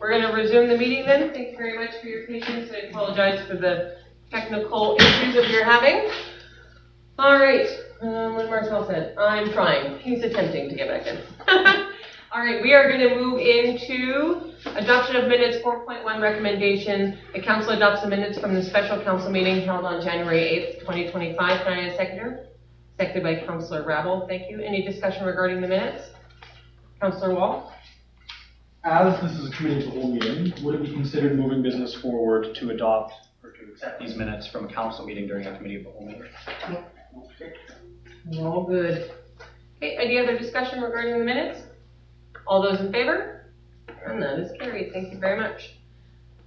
We're going to resume the meeting then. Thank you very much for your patience. I apologize for the technical issues that you're having. All right, what Marcel said, I'm trying. He's attempting to get back in. All right, we are going to move into adoption of minutes 4.1 recommendation. The council adopts the minutes from the special council meeting held on January 8th, 2025. Can I have a seconder? Seconded by Councillor Rabble. Thank you. Any discussion regarding the minutes? Councillor Wall? As this is a committee of the whole meeting, would it be considered moving business forward to adopt or to accept these minutes from a council meeting during a committee of the whole meeting? All good. Okay, any other discussion regarding the minutes? All those in favor? And that is carried. Thank you very much.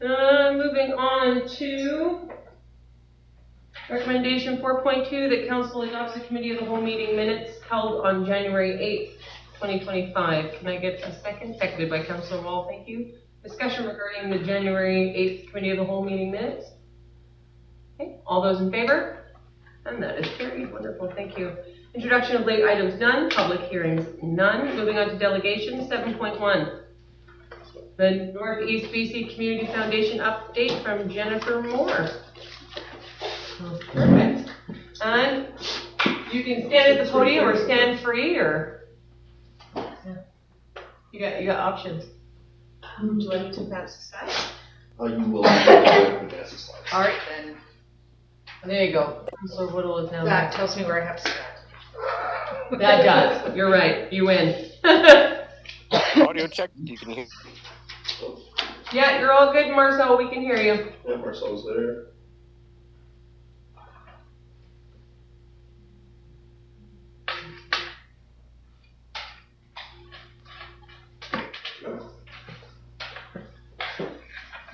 Moving on to recommendation 4.2, that council adopts the committee of the whole meeting minutes held on January 8th, 2025. Can I get a second? Seconded by Councillor Wall. Thank you. Discussion regarding the January 8th committee of the whole meeting minutes. Okay, all those in favor? And that is carried. Wonderful. Thank you. Introduction of late items, none. Public hearings, none. Moving on to delegations, 7.1. The Northeast BC Community Foundation update from Jennifer Moore. Perfect. And you can stand at the podium or stand free, or you got options. Do I need to pass the slide? You will pass the slide. All right, then. There you go. So Whittle is now. That tells me where I have to start. That does. You're right. You win. Audio check. You can hear. Yeah, you're all good, Marcel. We can hear you. Yeah, Marcel's there.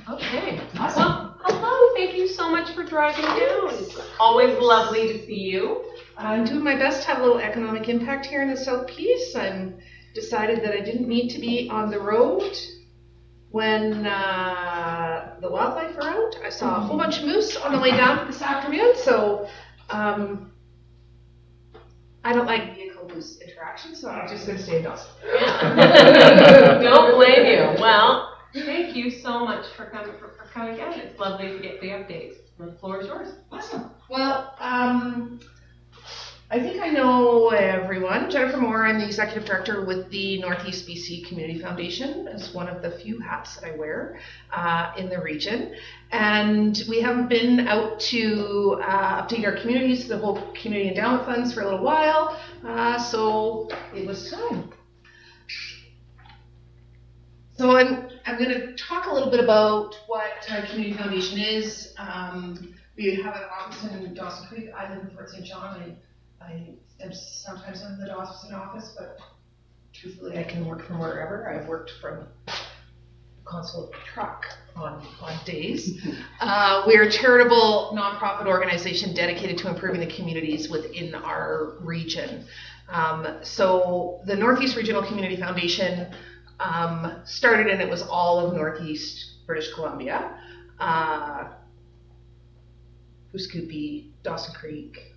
Okay. Well, hello. Thank you so much for driving down. It's always lovely to see you. I'm doing my best to have a little economic impact here in the South Peace. I'm decided that I didn't need to be on the road when the wildlife were out. I saw a whole bunch of moose on the way down this afternoon, so I don't like vehicle moose interaction, so I'm just going to stay in Dawson. Yeah. Don't blame you. Well, thank you so much for coming out. It's lovely to get the updates. The floor is yours. Awesome. Well, I think I know everyone. Jennifer Moore, I'm the executive director with the Northeast BC Community Foundation. It's one of the few hats that I wear in the region. And we haven't been out to update our communities, the whole community endowment funds, for a little while. So it was time. So I'm going to talk a little bit about what our community foundation is. We have an office in Dawson Creek. I live in Fort St. John. I am sometimes in the Dawson office, but truthfully I can work from wherever. I've worked from the console of the truck on days. We're a charitable nonprofit organization dedicated to improving the communities within our region. So the Northeast Regional Community Foundation started, and it was all of Northeast British Columbia. Hooscoopee, Dawson Creek,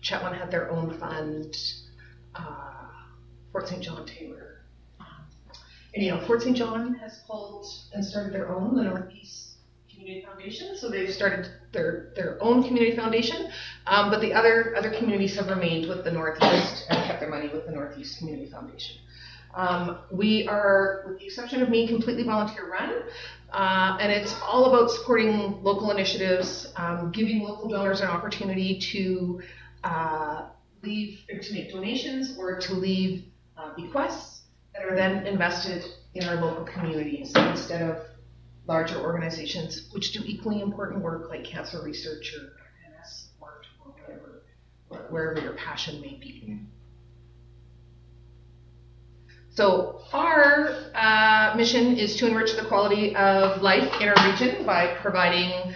Chetwynd had their own fund, Fort St. John, Taylor. And Fort St. John has pulled and started their own, the Northeast Community Foundation. So they've started their own community foundation, but the other communities have remained with the Northeast and kept their money with the Northeast Community Foundation. We are, with the exception of me, completely volunteer run, and it's all about supporting local initiatives, giving local donors an opportunity to make donations or to leave bequests that are then invested in our local communities instead of larger organizations which do equally important work like cancer research or MS support or wherever your passion may be. So our mission is to enrich the quality of life in our region by providing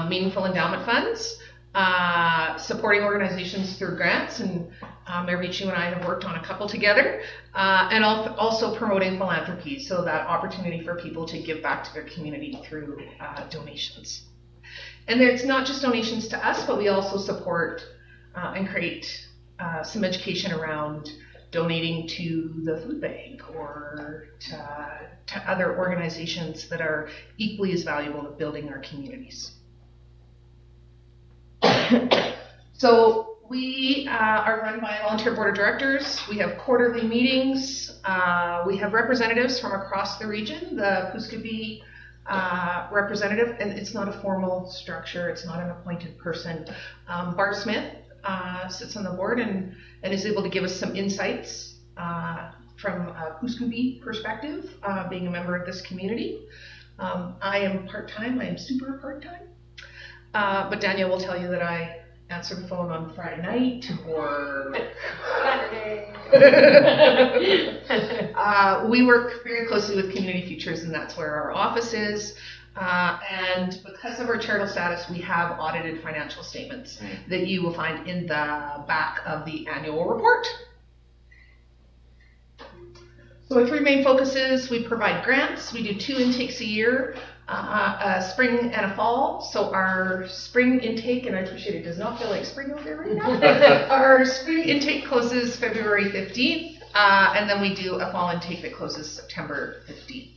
meaningful endowment funds, supporting organizations through grants, and Marichu and I have worked on a couple together, and also promoting philanthropy, so that opportunity for people to give back to their community through donations. And it's not just donations to us, but we also support and create some education around donating to the food bank or to other organizations that are equally as valuable to building our communities. So we are run by a volunteer board of directors. We have quarterly meetings. We have representatives from across the region, the Puskabee representative, and it's not a formal structure. It's not an appointed person. Bart Smith sits on the board and is able to give us some insights from a Puskabee perspective, being a member of this community. I am part-time. I am super part-time. But Danielle will tell you that I answer the phone on Friday night or Saturday. We work very closely with Community Futures, and that's where our office is. And because of our charitable status, we have audited financial statements that you will find in the back of the annual report. So our three main focuses: we provide grants. We do 2 intakes a year, a spring and a fall. So our spring intake, and I appreciate it does not feel like spring out there right now. Our spring intake closes February 15th, and then we do a fall intake that closes September 15th.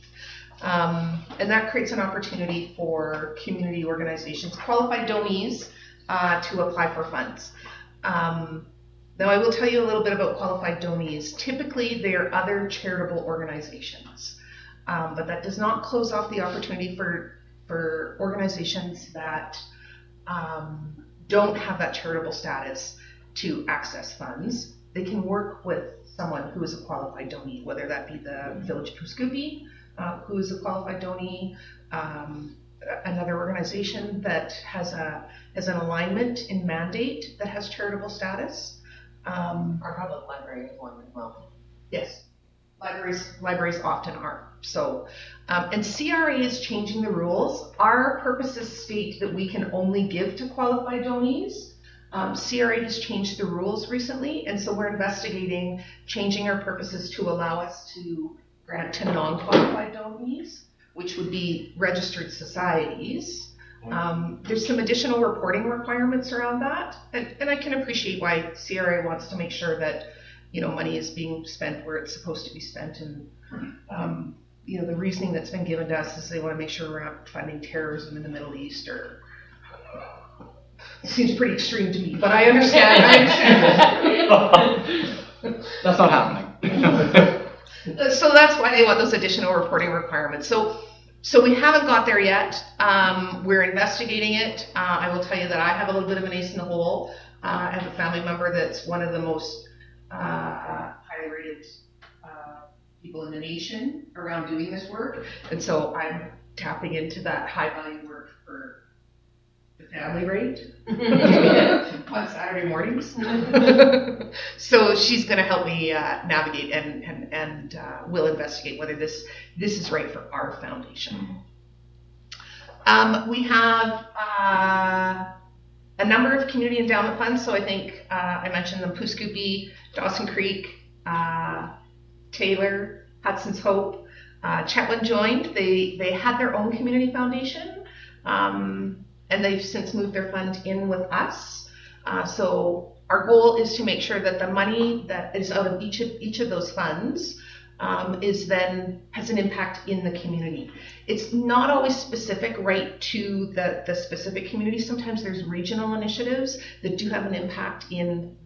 And that creates an opportunity for community organizations, qualified donees, to apply for funds. Now, I will tell you a little bit about qualified donees. Typically, they are other charitable organizations, but that does not close off the opportunity for organizations that don't have that charitable status to access funds. They can work with someone who is a qualified donee, whether that be the Village of Puskabee, who is a qualified donee, another organization that has an alignment in mandate that has charitable status. Our public library is one as well. Yes, libraries often are. So, and CRA is changing the rules. Our purposes state that we can only give to qualified donees. CRA has changed the rules recently, and so we're investigating changing our purposes to allow us to grant to non-qualified donees, which would be registered societies. There's some additional reporting requirements around that, and I can appreciate why CRA wants to make sure that, money is being spent where it's supposed to be spent, and the reasoning that's been given to us is they want to make sure we're not funding terrorism in the Middle East, or it seems pretty extreme to me, but I understand. That's not happening. So that's why they want those additional reporting requirements. So we haven't got there yet. We're investigating it. I will tell you that I have a little bit of an ace in the hole. I have a family member that's one of the most highly rated people in the nation around doing this work. And so I'm tapping into that high value work for the family rate on Saturday mornings. So she's going to help me navigate and we'll investigate whether this is right for our foundation. We have a number of community endowment funds. So I think I mentioned them: Puskabee, Dawson Creek, Taylor, Hudson's Hope. Chetwynd joined. They had their own community foundation, and they've since moved their fund in with us. So our goal is to make sure that the money that is out of each of those funds has an impact in the community. It's not always specific right to the specific community. Sometimes there's regional initiatives that do have an impact in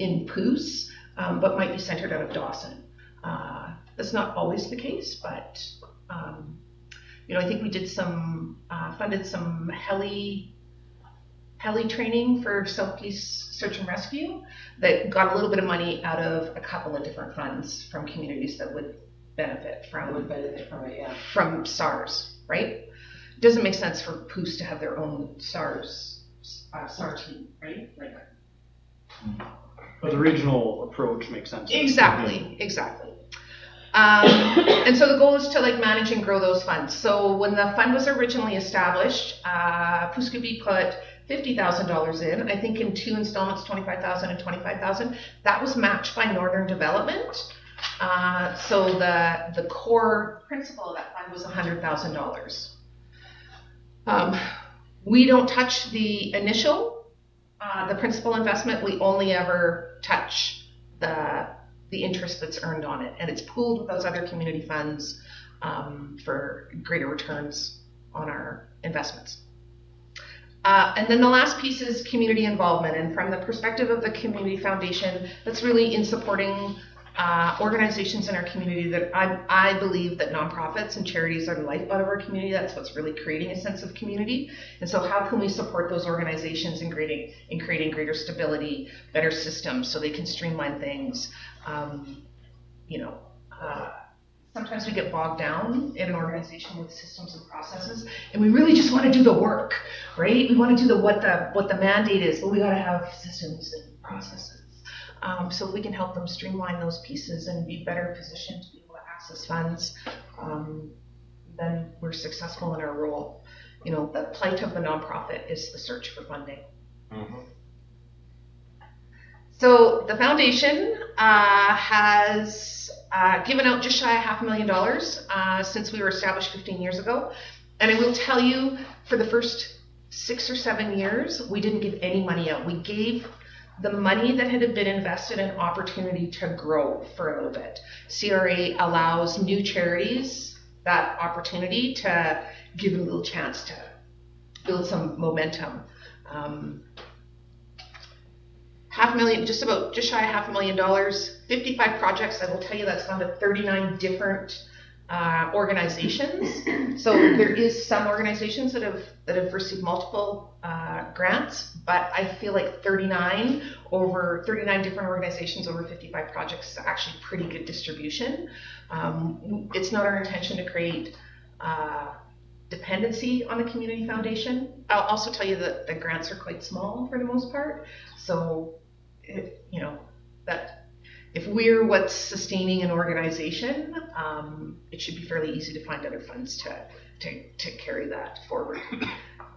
Poos, but might be centered out of Dawson. That's not always the case, but I think we did funded some heli training for self-police search and rescue that got a little bit of money out of a couple of different funds from communities that would benefit from it, yeah. From SARS, right? It doesn't make sense for Poos to have their own SARS team, right? But the regional approach makes sense. Exactly. And so the goal is to manage and grow those funds. So when the fund was originally established, Puskabee put $50,000 in, I think in 2 installments, $25,000 and $25,000. That was matched by Northern Development. So the core principle of that fund was $100,000. We don't touch the initial, the principal investment. We only ever touch the interest that's earned on it, and it's pooled with those other community funds for greater returns on our investments. And then the last piece is community involvement, and from the perspective of the Community Foundation, that's really in supporting organizations in our community that I believe that nonprofits and charities are the lifeblood of our community. That's what's really creating a sense of community. And so how can we support those organizations in creating greater stability, better systems so they can streamline things? Sometimes we get bogged down in an organization with systems and processes, and we really just want to do the work, right? We want to do what the mandate is, but we got to have systems and processes. So we can help them streamline those pieces and be better positioned to be able to access funds. Then we're successful in our role. The plight of the nonprofit is the search for funding. Mm-hmm. So the foundation has given out just shy of $500,000 since we were established 15 years ago. And I will tell you, for the first 6 or 7 years, we didn't give any money out. We gave the money that had been invested in opportunity to grow for a little bit. CRA allows new charities that opportunity to give them a little chance to build some momentum. $500,000, just shy of $500,000, 55 projects. I will tell you that's gone to 39 different organizations. So there is some organizations that have received multiple grants, but I feel like 39 different organizations over 55 projects is actually pretty good distribution. It's not our intention to create dependency on the Community Foundation. I'll also tell you that the grants are quite small for the most part. So, that if we're what's sustaining an organization, it should be fairly easy to find other funds to carry that forward.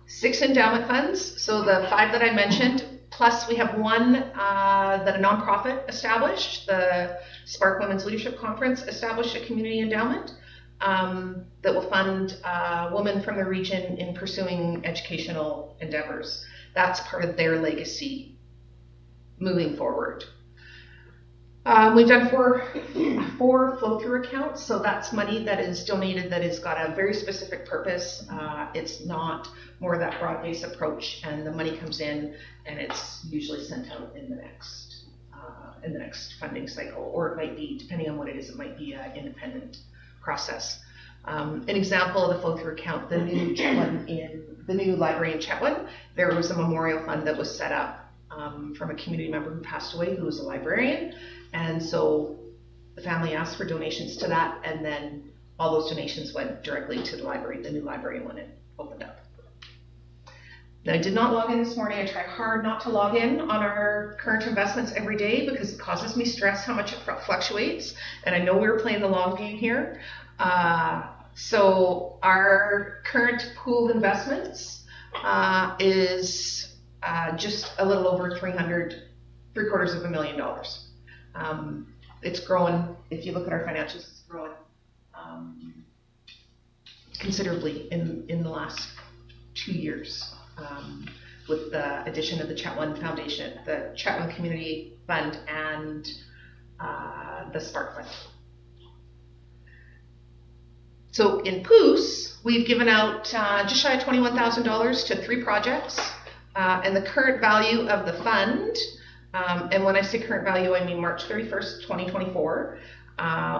6 endowment funds, so the 5 that I mentioned, plus we have one that a nonprofit established, the Spark Women's Leadership Conference established a community endowment that will fund women from the region in pursuing educational endeavors. That's part of their legacy moving forward. We've done four flow-through accounts, so that's money that is donated that has got a very specific purpose. It's not more of that broad-based approach, and the money comes in, and it's usually sent out in the next funding cycle, or it might be, depending on what it is, it might be an independent process. An example of the flow-through account, the new library in Chetwynd, there was a memorial fund that was set up from a community member who passed away, who was a librarian. And so the family asked for donations to that, and then all those donations went directly to the library, the new library, when it opened up. Now, I did not log in this morning. I try hard not to log in on our current investments every day because it causes me stress how much it fluctuates. And I know we were playing the long game here. So our current pooled investments is just a little over $750,000. It's growing. If you look at our financials, it's growing considerably in the last 2 years with the addition of the Chetwynd Foundation, the Chetwynd Community Fund, and the Spark Fund. So in POOS, we've given out just shy of $21,000 to 3 projects, and the current value of the fund, and when I say current value, I mean March 31st, 2024.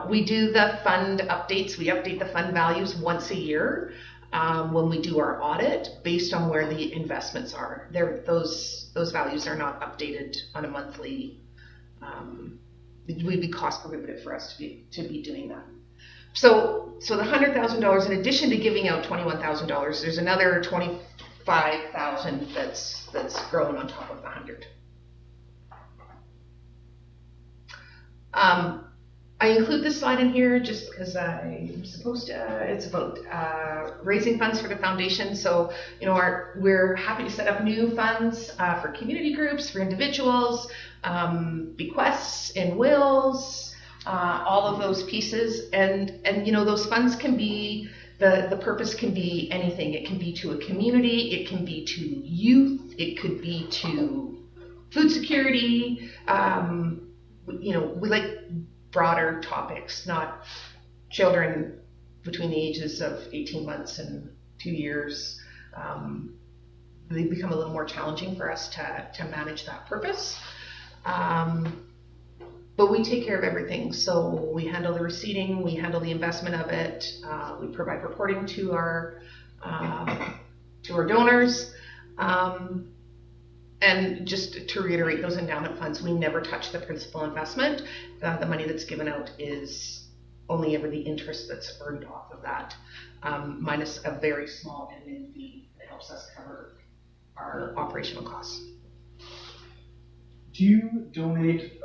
We do the fund updates. We update the fund values once a year when we do our audit based on where the investments are. Those values are not updated on a monthly. It would be cost prohibitive for us to be doing that. So the $100,000, in addition to giving out $21,000, there's another $25,000 that's growing on top of the 100. I include this slide in here just because I'm supposed to. It's about raising funds for the foundation. So, we're happy to set up new funds for community groups, for individuals, bequests and wills, all of those pieces. And those funds can be, the purpose can be anything. It can be to a community, it can be to youth, it could be to food security, we like broader topics, not children between the ages of 18 months and 2 years. They become a little more challenging for us to manage that purpose. But we take care of everything. So we handle the receipting, we handle the investment of it, we provide reporting to our donors. And just to reiterate, those endowment funds, we never touch the principal investment. The money that's given out is only ever the interest that's earned off of that, minus a very small admin fee that helps us cover our operational costs. Do you donate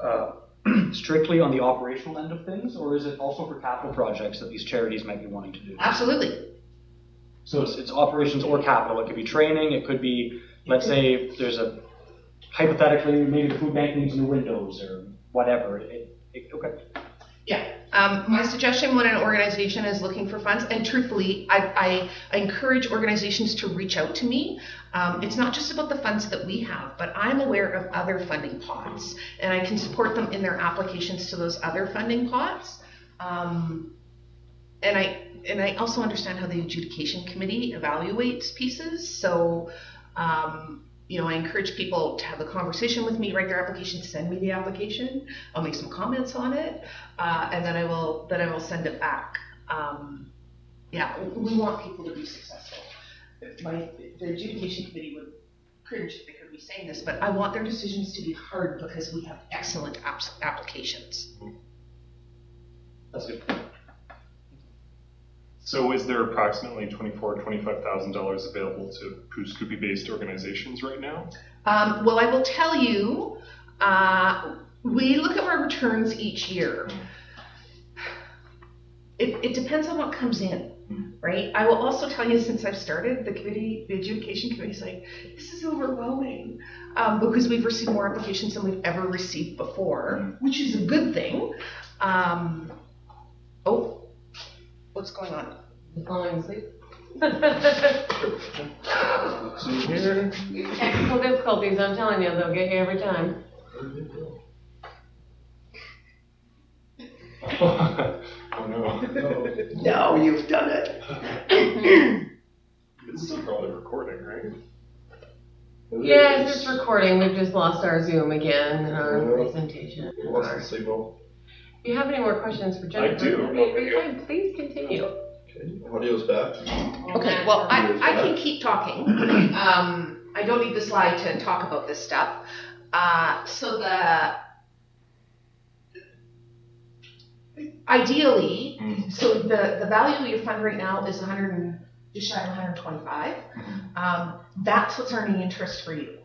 strictly on the operational end of things, or is it also for capital projects that these charities might be wanting to do? Absolutely. So it's operations or capital. It could be training. It could be, let's say, there's hypothetically, maybe the food bank needs new windows or whatever. Okay. Yeah. My suggestion when an organization is looking for funds, and truthfully, I encourage organizations to reach out to me. It's not just about the funds that we have, but I'm aware of other funding pots, and I can support them in their applications to those other funding pots. And I also understand how the adjudication committee evaluates pieces. So, I encourage people to have a conversation with me, write their application, send me the application. I'll make some comments on it, and then I will send it back. We want people to be successful. The adjudication committee would cringe if they heard me saying this, but I want their decisions to be heard because we have excellent applications. That's good. So is there approximately $24,000 or $25,000 available to Pouce Coupe-based organizations right now? Well, I will tell you, we look at our returns each year. It depends on what comes in, right? I will also tell you, since I've started, the adjudication committee is like, this is overwhelming, because we've received more applications than we've ever received before, which is a good thing. What's going on? You falling asleep? See here. Technical difficulties, I'm telling you, they'll get you every time. Oh no. No, you've done it. It's still probably recording, right? Yes, it's recording. We've just lost our Zoom again in our presentation. Lost the signal. If you have any more questions for Jennifer, I do. Please continue. Okay, audio's back. Okay, well, I can keep talking. I don't need the slide to talk about this stuff. Ideally, so the value of your fund right now is just shy of 125. That's what's earning interest for you.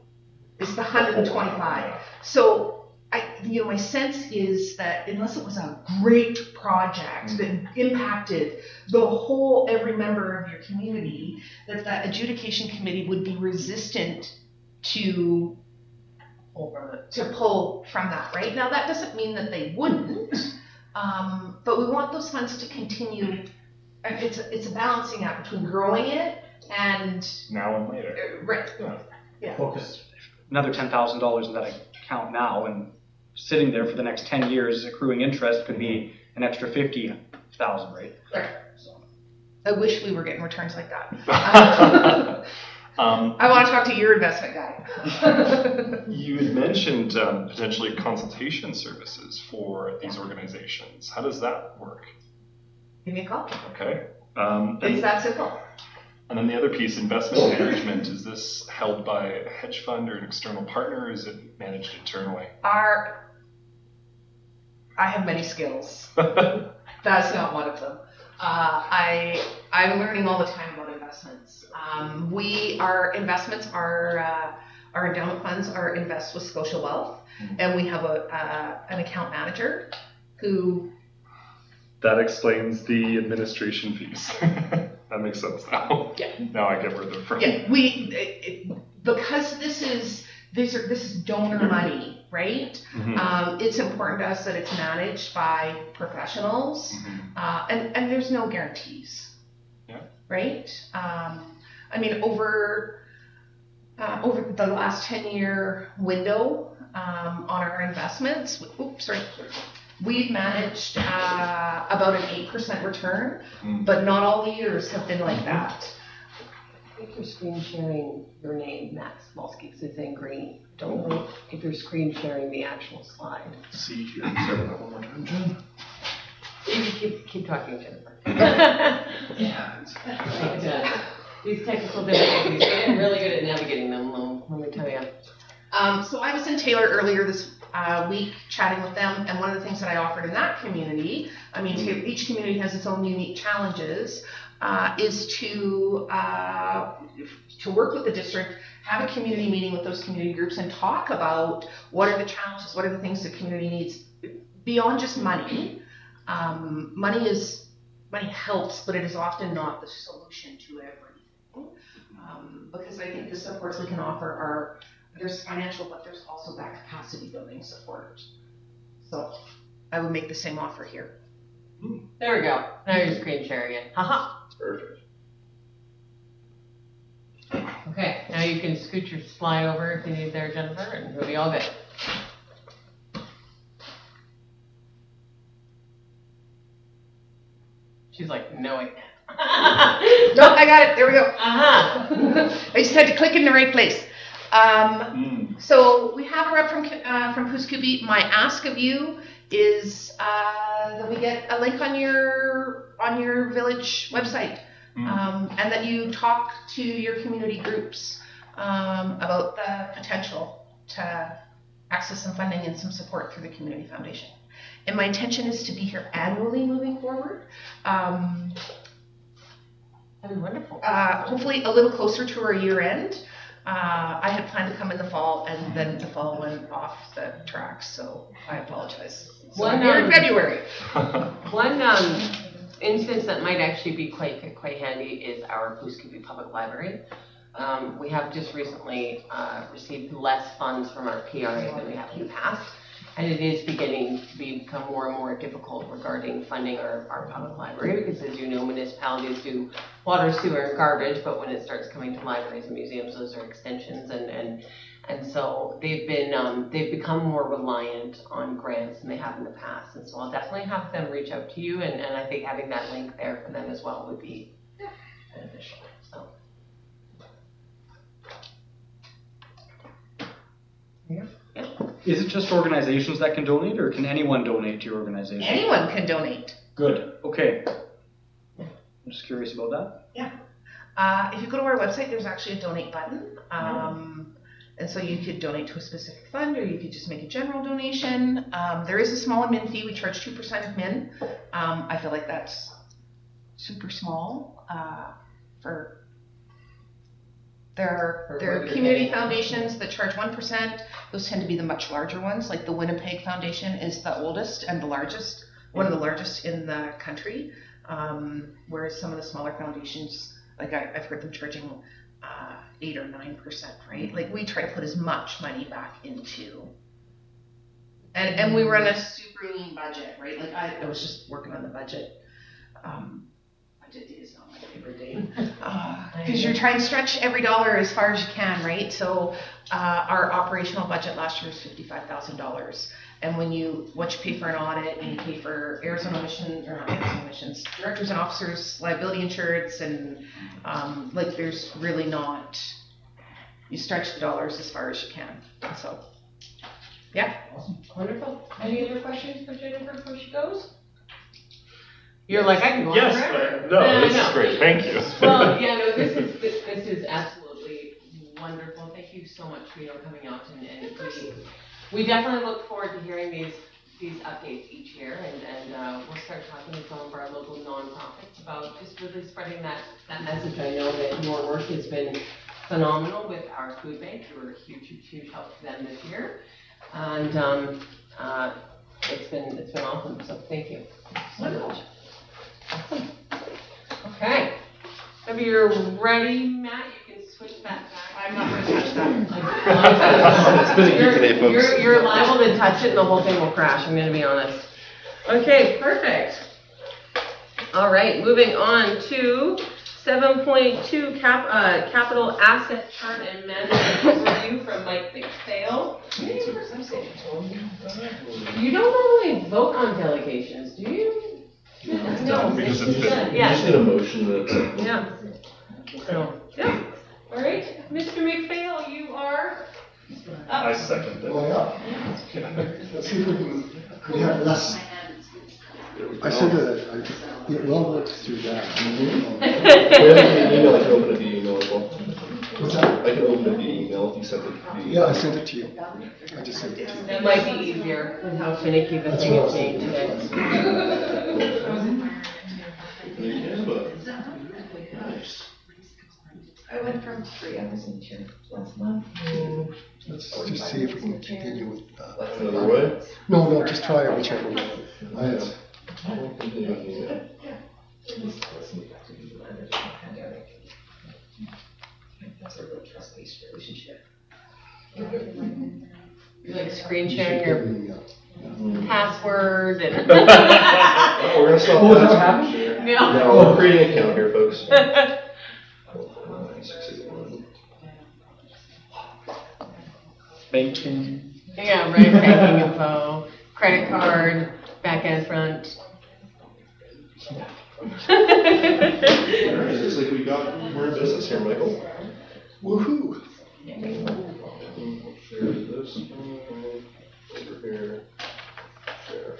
It's the 125. So my sense is that unless it was a great project that impacted every member of your community, that adjudication committee would be resistant to pull from that, right? Now that doesn't mean that they wouldn't, but we want those funds to continue. It's a balancing act between growing it and Now and later. right. Yeah. Well, because another $10,000 in that account now and sitting there for the next 10 years accruing interest could be an extra 50,000, right? Right. So. I wish we were getting returns like that. I want to talk to your investment guy. You had mentioned potentially consultation services for these organizations. How does that work? Give me a call. Okay. It's that simple. And then the other piece, investment management, is this held by a hedge fund or an external partner, or is it managed internally? I have many skills. That's not one of them. I'm learning all the time about investments. Our investments are our endowment funds are invest with Scotia Wealth, and we have an account manager who. That explains the administration fees. That makes sense now. Yeah. Now I get where they're from. Yeah. Because this is donor money, right? Mm-hmm. It's important to us that it's managed by professionals, and there's no guarantees. Yeah. Right. Over the last 10-year window, on our investments. We've managed about an 8% return, but not all the years have been like that. I think you're screen sharing your name, Matt Smolsky, because it's in green. Don't know if you're screen sharing the actual slide. See here. Sorry about that one more time, Jen. You can keep talking, Jennifer. Yeah. These technical difficulties, I'm really good at navigating them, let me tell you. So I was in Taylor earlier this week chatting with them, and one of the things that I offered in that community, I mean, each community has its own unique challenges, is to work with the district, have a community meeting with those community groups and talk about what are the challenges, what are the things the community needs beyond just money. Money helps, but it is often not the solution to everything. Because I think the supports we can offer there's financial, but there's also that capacity building support. So I would make the same offer here. There we go. Now you're screen sharing it. Haha. Perfect. Okay, now you can scoot your slide over if you need there, Jennifer, and we'll be all good. She's like, no, I can't. No, I got it. There we go. Uh-huh. I just had to click in the right place. So we have a rep from Kuskoobie. My ask of you is that we get a link on your village website, and that you talk to your community groups about the potential to access some funding and some support through the Community Foundation. And my intention is to be here annually moving forward. That'd be wonderful. Hopefully a little closer to our year end. I had planned to come in the fall, and then the fall went off the tracks, so I apologize. So I'm here in February. One instance that might actually be quite handy is our Kuskoobie Public Library. We have just recently received less funds from our PRA than we have in the past, and it is beginning to become more and more difficult regarding funding our public library, because as you know, municipalities do water, sewer, and garbage, but when it starts coming to libraries and museums, those are extensions, and so they've become more reliant on grants than they have in the past, and so I'll definitely have them reach out to you, and I think having that link there for them as well would be beneficial. So. Yeah. Is it just organizations that can donate, or can anyone donate to your organization? Anyone can donate. Good. Okay. I'm just curious about that. Yeah. If you go to our website, there's actually a donate button. And so you could donate to a specific fund, or you could just make a general donation. There is a small admin fee. We charge 2% of min. I feel like that's super small There are community foundations that charge 1%. Those tend to be the much larger ones. Like the Winnipeg Foundation is the oldest and the largest, one of the largest in the country. Whereas some of the smaller foundations, like I've heard them charging 8 or 9%, right? Like we try to put as much money back into, and we run a super lean budget, right? Like I was just working on the budget. Budget day is not my favorite day, because you're trying to stretch every dollar as far as you can, right? So our operational budget last year was $55,000, and once you pay for an audit and you pay for Arizona emissions, or not Arizona emissions, directors and officers liability insurance, and like there's really not, you stretch the dollars as far as you can. So yeah. Awesome. Wonderful. Any other questions for Jennifer before she goes? You're like, I can go on forever. This is great. Thank you. Well, yeah, no, this is absolutely wonderful. Thank you so much for coming out, and we definitely look forward to hearing these updates each year, and we'll start talking to some of our local nonprofits about just really spreading that message. I know that your work has been phenomenal with our food bank. You were a huge help to them this year, and it's been awesome. So thank you so much. Awesome. Okay. If you're ready, Matt, you can switch that back. I'm not going to touch that. It's busy today, folks. You're liable to touch it and the whole thing will crash, I'm going to be honest. Okay, perfect. All right, moving on to 7.2 capital asset chart and management overview from Mike McPhail. You don't normally vote on delegations, do you? No, because it's done. been- You Yeah. just need a motion that. Yeah. So, yeah. All right, Mr. McPhail, you are I up. second that. Oh, yeah. Let's see if we have less. I sent well looked through that. Email, I can open it via email as well. What's that? I can open it via email if you send it via. Yeah, I sent it to you. I just sent it to you. That might be easier with how finicky the thing is being today. I went from 3 hours in chair last month. Let's just see if we can continue with, Another way? no, just try it whichever way. I'll continue with email. That's a real trust-based relationship. You like screen sharing your Yeah. password and. Oh, we're gonna stop Oh, is that that. happening? No. No, we're creating an account here, folks. 681. Banking. Yeah, right, banking info, credit card, back and front. It looks like we're in business here, Michael. Woohoo! Share this. Over here. Share.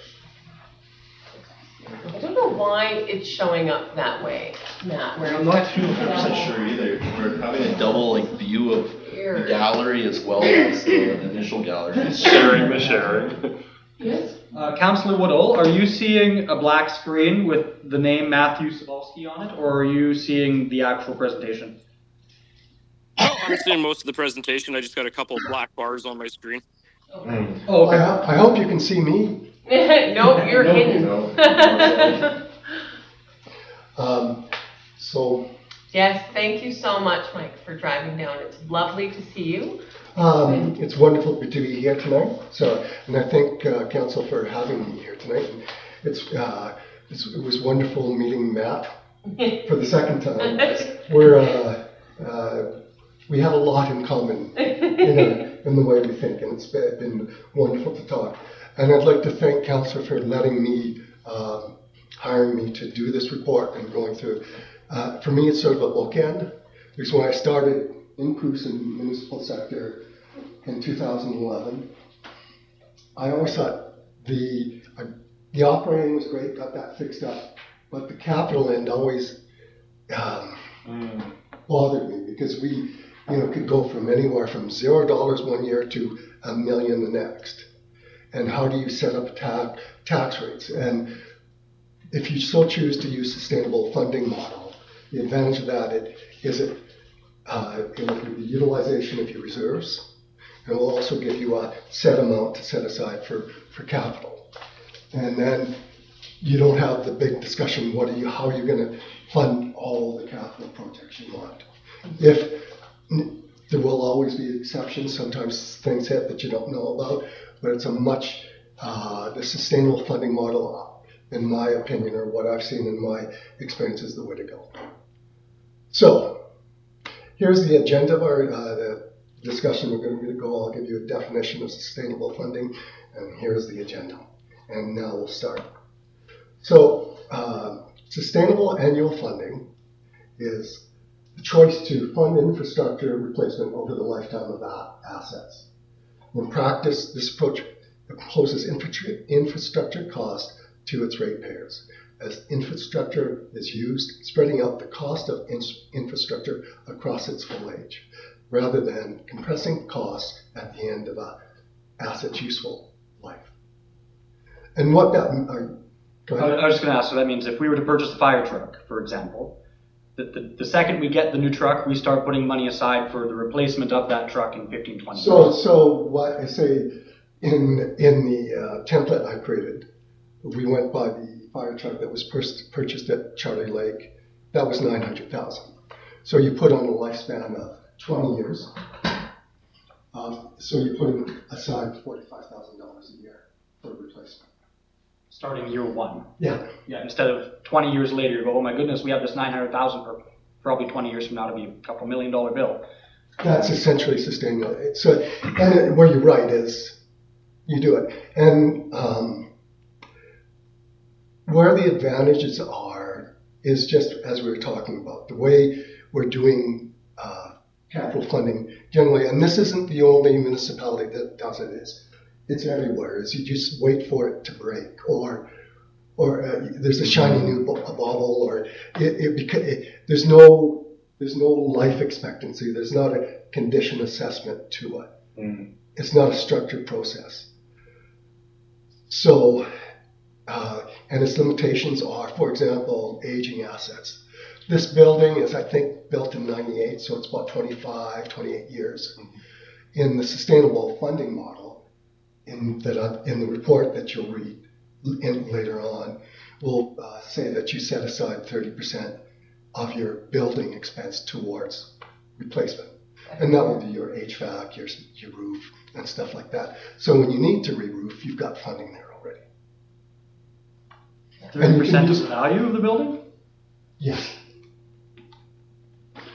I don't know why it's showing up that way, Matt, where I'm not too 100% sure either. We're having a double view of the Weird. gallery as well as the initial gallery. Sharing the sharing. Yes. Councillor Woodall, are you seeing a black screen with the name Matthew Savolsky on it, or are you seeing the actual presentation? No, I'm seeing most of the presentation. I just got a couple of black bars on my screen. Oh, okay. I hope you can see me. No, you're No, hidden. no. So, Yes, thank you so much, Mike, for driving down. It's lovely to see you. it's wonderful to be here tonight. So, and I thank council for having me here tonight. And it was wonderful meeting Matt for the second time. We have a lot in common in the way we think, and it's been wonderful to talk. And I'd like to thank council for letting me, hiring me to do this report and going through. For me, it's sort of a bookend, because when I started in Cruise in the municipal sector in 2011, I always thought the operating was great, got that fixed up, but the capital end always bothered me, because we could go from anywhere from $0 one year to $1 million the next. And how do you set up tax rates? And if you so choose to use sustainable funding model, the advantage of that is it will give you the utilization of your reserves. It will also give you a set amount to set aside for capital. And then you don't have the big discussion, how are you going to fund all the capital projects you want. There will always be exceptions. Sometimes things hit that you don't know about, but it's the sustainable funding model, in my opinion, or what I've seen in my experience, is the way to go. So, here's the agenda of our the discussion we're going to go. I'll give you a definition of sustainable funding, and here's the agenda. And now we'll start. So, sustainable annual funding is the choice to fund infrastructure replacement over the lifetime of assets. In practice, this approach imposes infrastructure cost to its ratepayers, as infrastructure is used, spreading out the cost of infrastructure across its full age, rather than compressing costs at the end of an asset's useful life. And what that, go ahead. I was just going to ask, so that means if we were to purchase a fire truck, for example, the second we get the new truck, we start putting money aside for the replacement of that truck in 15, 20 years. So what I say in the template I created, we went by the fire truck that was purchased at Charlie Lake. That was $900,000. So you put on a lifespan of 20 years. So you're putting aside $45,000 a year for replacement. Starting year one. Yeah. Yeah. Instead of 20 years later, you go, oh my goodness, we have this $900,000 probably 20 years from now to be a couple $1 million bill. That's essentially sustainable. So, and where you're right is you do it. And where the advantages are is just as we were talking about, the way we're doing capital funding generally, and this isn't the only municipality that does it, it's everywhere, is you just wait for it to break, or there's a shiny new bottle, or there's no life expectancy. There's not a condition assessment to it. It's not a structured process. So, and its limitations are, for example, aging assets. This building is, I think, built in '98, so it's about 25, 28 years. In the sustainable funding model, in the report that you'll read later on, will say that you set aside 30% of your building expense towards replacement. And that will be your HVAC, your roof, and stuff like that. So when you need to re-roof, you've got funding there already. 30% is the value of the building? Yes.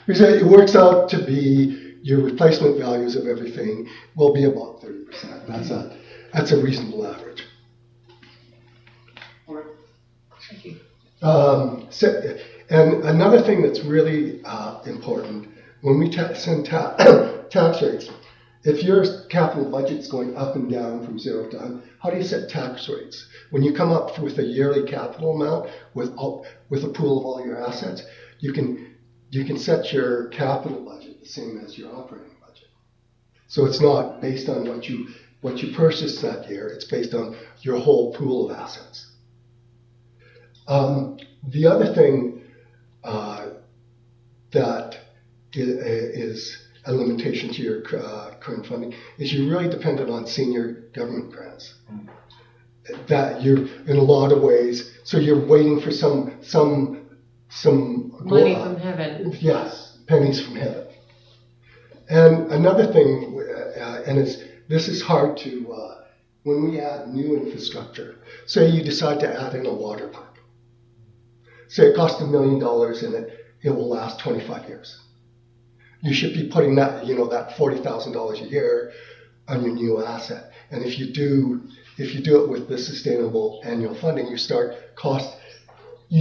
Because it works out to be your replacement values of everything will be about 30%. That's a reasonable average. Thank you. And another thing that's really important, when we send tax rates, if your capital budget's going up and down from 0 to 100, how do you set tax rates? When you come up with a yearly capital amount with a pool of all your assets, you can set your capital budget the same as your operating budget. So it's not based on what you purchased that year. It's based on your whole pool of assets. The other thing that is a limitation to your current funding is you're really dependent on senior government grants. That you're in a lot of ways, so you're waiting for some Money from heaven. Yes, pennies from heaven. And another thing, this is hard to when we add new infrastructure. Say you decide to add in a water pipe. Say it costs $1 million and it will last 25 years. You should be putting that, that $40,000 a year on your new asset. And if you do it with the sustainable annual funding, you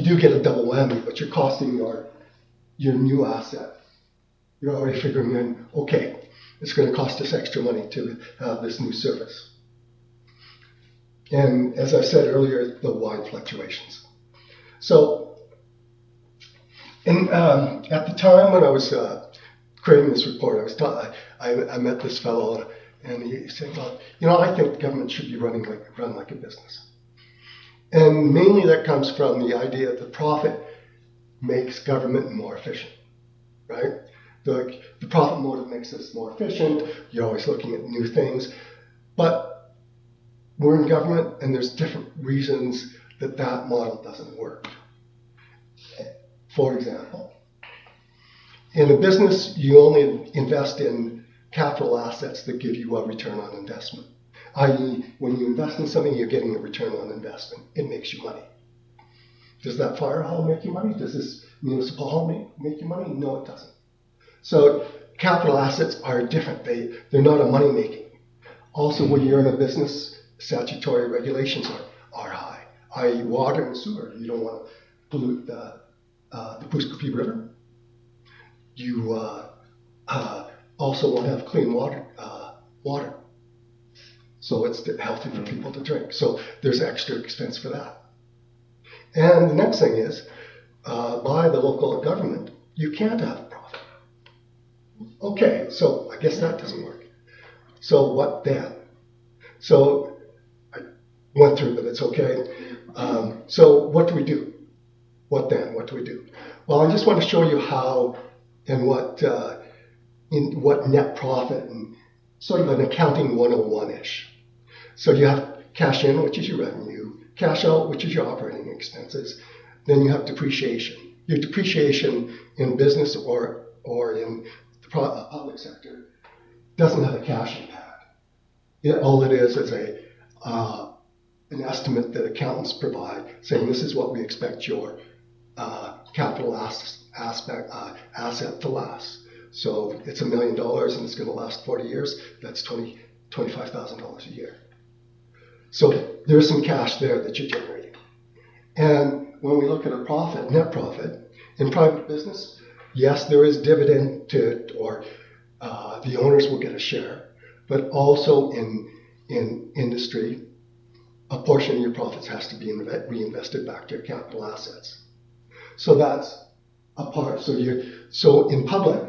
do get a double whammy, but you're costing your new asset. You're already figuring in, okay, it's going to cost us extra money to have this new service. And as I said earlier, the wide fluctuations. So, at the time when I was creating this report, I met this fellow, and he said, "Well, I think government should be run like a business." And mainly that comes from the idea that the profit makes government more efficient, right? The profit motive makes us more efficient. You're always looking at new things, but we're in government, and there's different reasons that model doesn't work. For example, in a business, you only invest in capital assets that give you a return on investment. I.e., when you invest in something, you're getting a return on investment. It makes you money. Does that fire hall make you money? Does this municipal hall make you money? No, it doesn't. So capital assets are different. They're not a money making. Also, when you're in a business, statutory regulations are high, i.e. water and sewer. You don't want to pollute the Poughkeepsie River. You also want to have clean water. So it's healthy for people to drink. So there's extra expense for that. And the next thing is, by the local government, you can't have a profit. Okay, so I guess that doesn't work. So what then? So I went through, but it's okay. So what do we do? What then? What do we do? Well, I just want to show you how and what net profit and sort of an accounting 101-ish. So you have cash in, which is your revenue, cash out, which is your operating expenses. Then you have depreciation. Your depreciation in business or in the public sector doesn't have a cash impact. All it is an estimate that accountants provide saying this is what we expect your capital asset to last. So it's $1 million and it's going to last 40 years. That's $25,000 a year. So there's some cash there that you're generating. And when we look at a profit, net profit, in private business, yes, there is dividend to it, or the owners will get a share, but also in industry, a portion of your profits has to be reinvested back to your capital assets. So that's a part. So in public,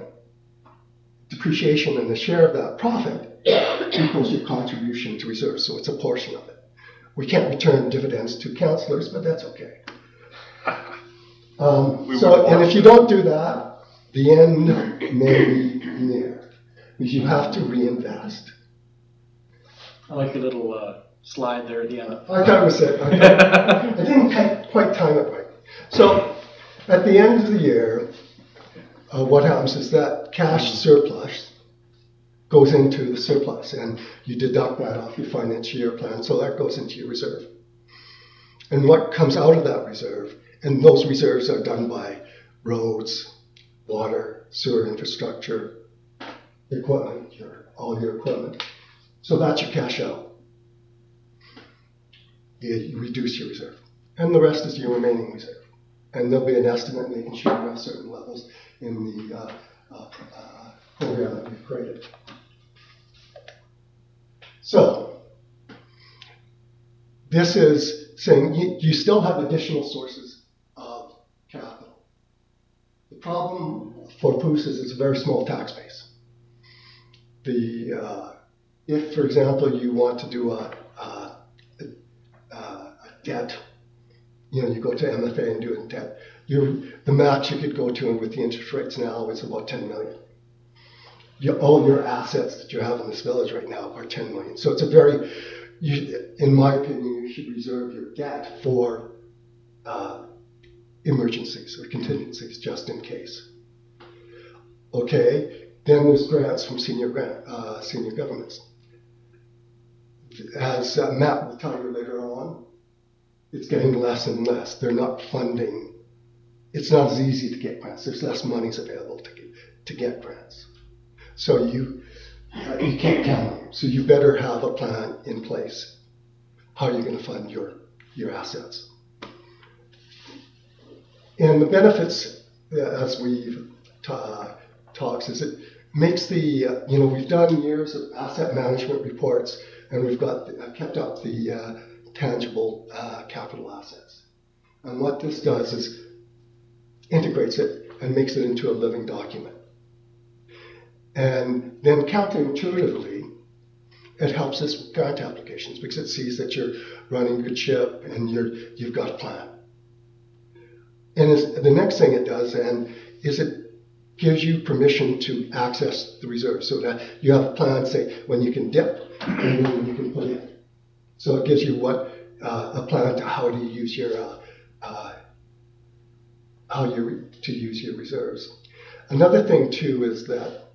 depreciation and a share of that profit equals your contribution to reserves. So it's a portion of it. We can't return dividends to councillors, but that's okay. And if you don't do that, the end may be near, because you have to reinvest. I like the little slide there at the end. I thought it was it. I didn't quite time it right. So at the end of the year, what happens is that cash surplus goes into the surplus, and you deduct that off your financial year plan, so that goes into your reserve. And what comes out of that reserve, and those reserves are done by roads, water, sewer infrastructure, equipment, all your equipment. So that's your cash out. You reduce your reserve. And the rest is your remaining reserve. And there'll be an estimate making sure you have certain levels in the program that we've created. So this is saying you still have additional sources of capital. The problem for POOS is it's a very small tax base. If, for example, you want to do a debt, you go to MFA and do a debt, the max you could go to with the interest rates now is about 10 million. All your assets that you have in this village right now are 10 million. So it's in my opinion, you should reserve your debt for emergencies or contingencies, just in case. Okay, then there's grants from senior governments. As Matt will tell you later on, it's getting less and less. They're not funding. It's not as easy to get grants. There's less monies available to get grants. So you can't count on them. So you better have a plan in place. How are you going to fund your assets? And the benefits, as we've talked, is it makes we've done years of asset management reports, and we've kept up the tangible capital assets. And what this does is integrates it and makes it into a living document. And then counterintuitively, it helps us with grant applications because it sees that you're running a good ship and you've got a plan. And the next thing it does then is it gives you permission to access the reserves so that you have a plan, say, when you can dip and when you can put in. So it gives you a plan to how to use your reserves. Another thing too is that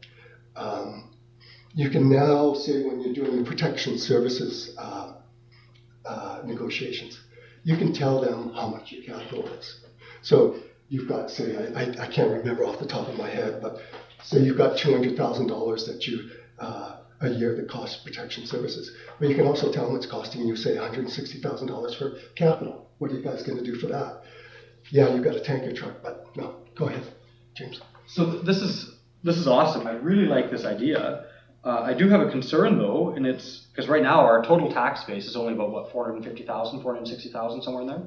you can now say when you're doing your protection services negotiations, you can tell them how much your capital is. So you've got, say, I can't remember off the top of my head, but say you've got $200,000 that a year that costs protection services. But you can also tell them it's costing you, say, $160,000 for capital. What are you guys going to do for that? Yeah, you've got a tanker truck, but no. Go ahead, James. So this is awesome. I really like this idea. I do have a concern though, and it's because right now our total tax base is only about what, 450,000, 460,000, somewhere in there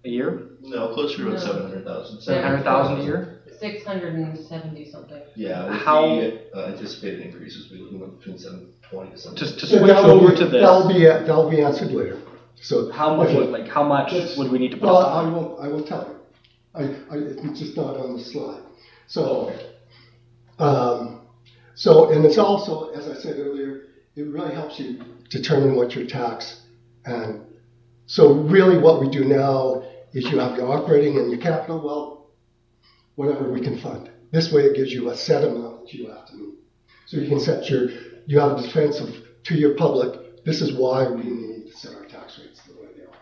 a year. No, closer to about 700,000. 700,000 a year. 670 something. Yeah, with How the anticipated increases, we're looking at between 720 to 7. to switch over to this? That'll be answered later. So how much would we need to put aside? I will tell you. It's just not on the slide. So, and it's also, as I said earlier, it really helps you determine what your tax. And so really what we do now is you have your operating and your capital, well, whatever we can fund. This way it gives you a set amount that you have to meet. So you can set you have a defense to your public, this is why we need to set our tax rates the way they are.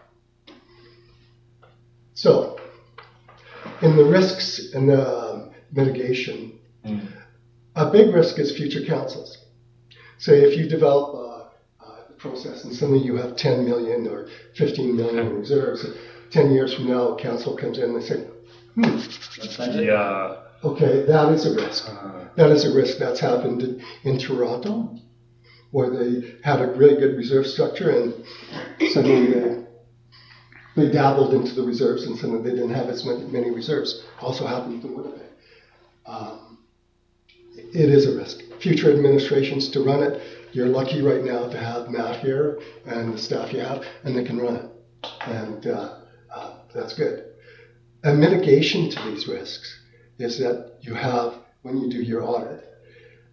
So, in the risks and the mitigation. A big risk is future councils. Say if you develop a process and suddenly you have 10 million or 15 million in reserves, 10 years from now, council comes in and they say, Yeah. okay, that is a risk. That is a risk. That's happened in Toronto, where they had a really good reserve structure and suddenly they dabbled into the reserves and suddenly they didn't have as many reserves. Also happened in Winnipeg. It is a risk. Future administrations to run it, you're lucky right now to have Matt here and the staff you have, and they can run it. And that's good. A mitigation to these risks is that you have, when you do your audit,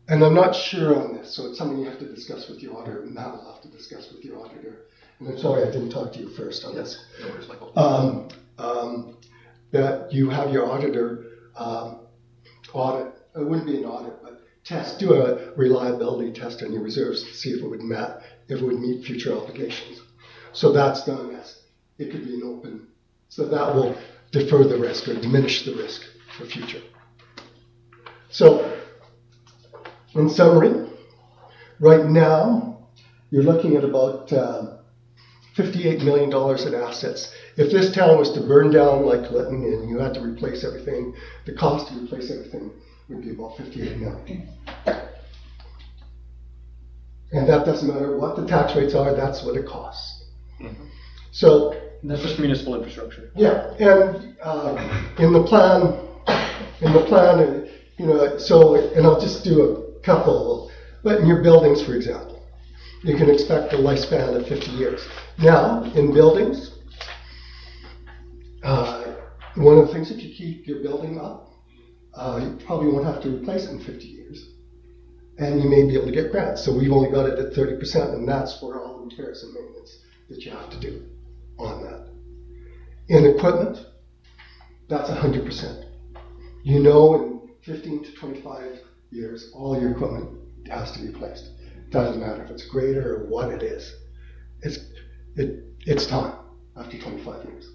and I'm not sure on this, so it's something you have to discuss with your auditor, and Matt will have to discuss with your auditor. And I'm sorry I didn't talk to you first on this. No worries, Michael. That you have your auditor audit, it wouldn't be an audit, but do a reliability test on your reserves to see if it would meet future obligations. So that's done as, it could be an open, so that will defer the risk or diminish the risk for future. So, in summary, right now, you're looking at about $58 million in assets. If this town was to burn down like Lytton and you had to replace everything, the cost to replace everything would be about $58 million. And that doesn't matter what the tax rates are, that's what it costs. So, and that's just municipal infrastructure. yeah, and in the plan, you know, so, and I'll just do a couple, but in your buildings, for example, you can expect a lifespan of 50 years. Now, in buildings, one of the things, if you keep your building up, you probably won't have to replace it in 50 years. And you may be able to get grants. So we've only got it at 30%, and that's for all the repairs and maintenance that you have to do on that. In equipment, that's 100%. You know, in 15 to 25 years, all your equipment has to be replaced. Doesn't matter if it's a grader or what it is. It's time after 25 years.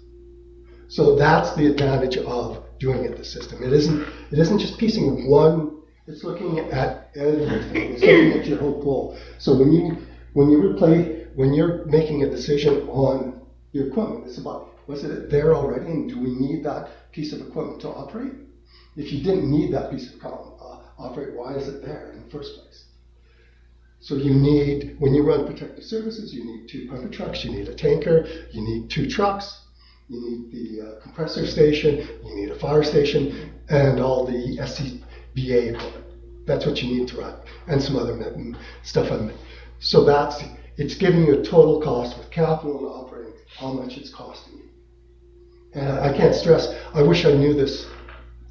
So that's the advantage of doing it the system. It isn't just piecing one. It's looking at everything. It's looking at your whole pool. So when you're making a decision on your equipment, it's about, was it there already, and do we need that piece of equipment to operate? If you didn't need that piece of equipment operate, why is it there in the first place? So you need, when you run protective services, you need 2 pumper trucks, you need a tanker, you need 2 trucks, you need the compressor station, you need a fire station, and all the SCBA equipment. That's what you need to run, and some other stuff. So it's giving you a total cost with capital and operating, how much it's costing you. And I can't stress, I wish I knew this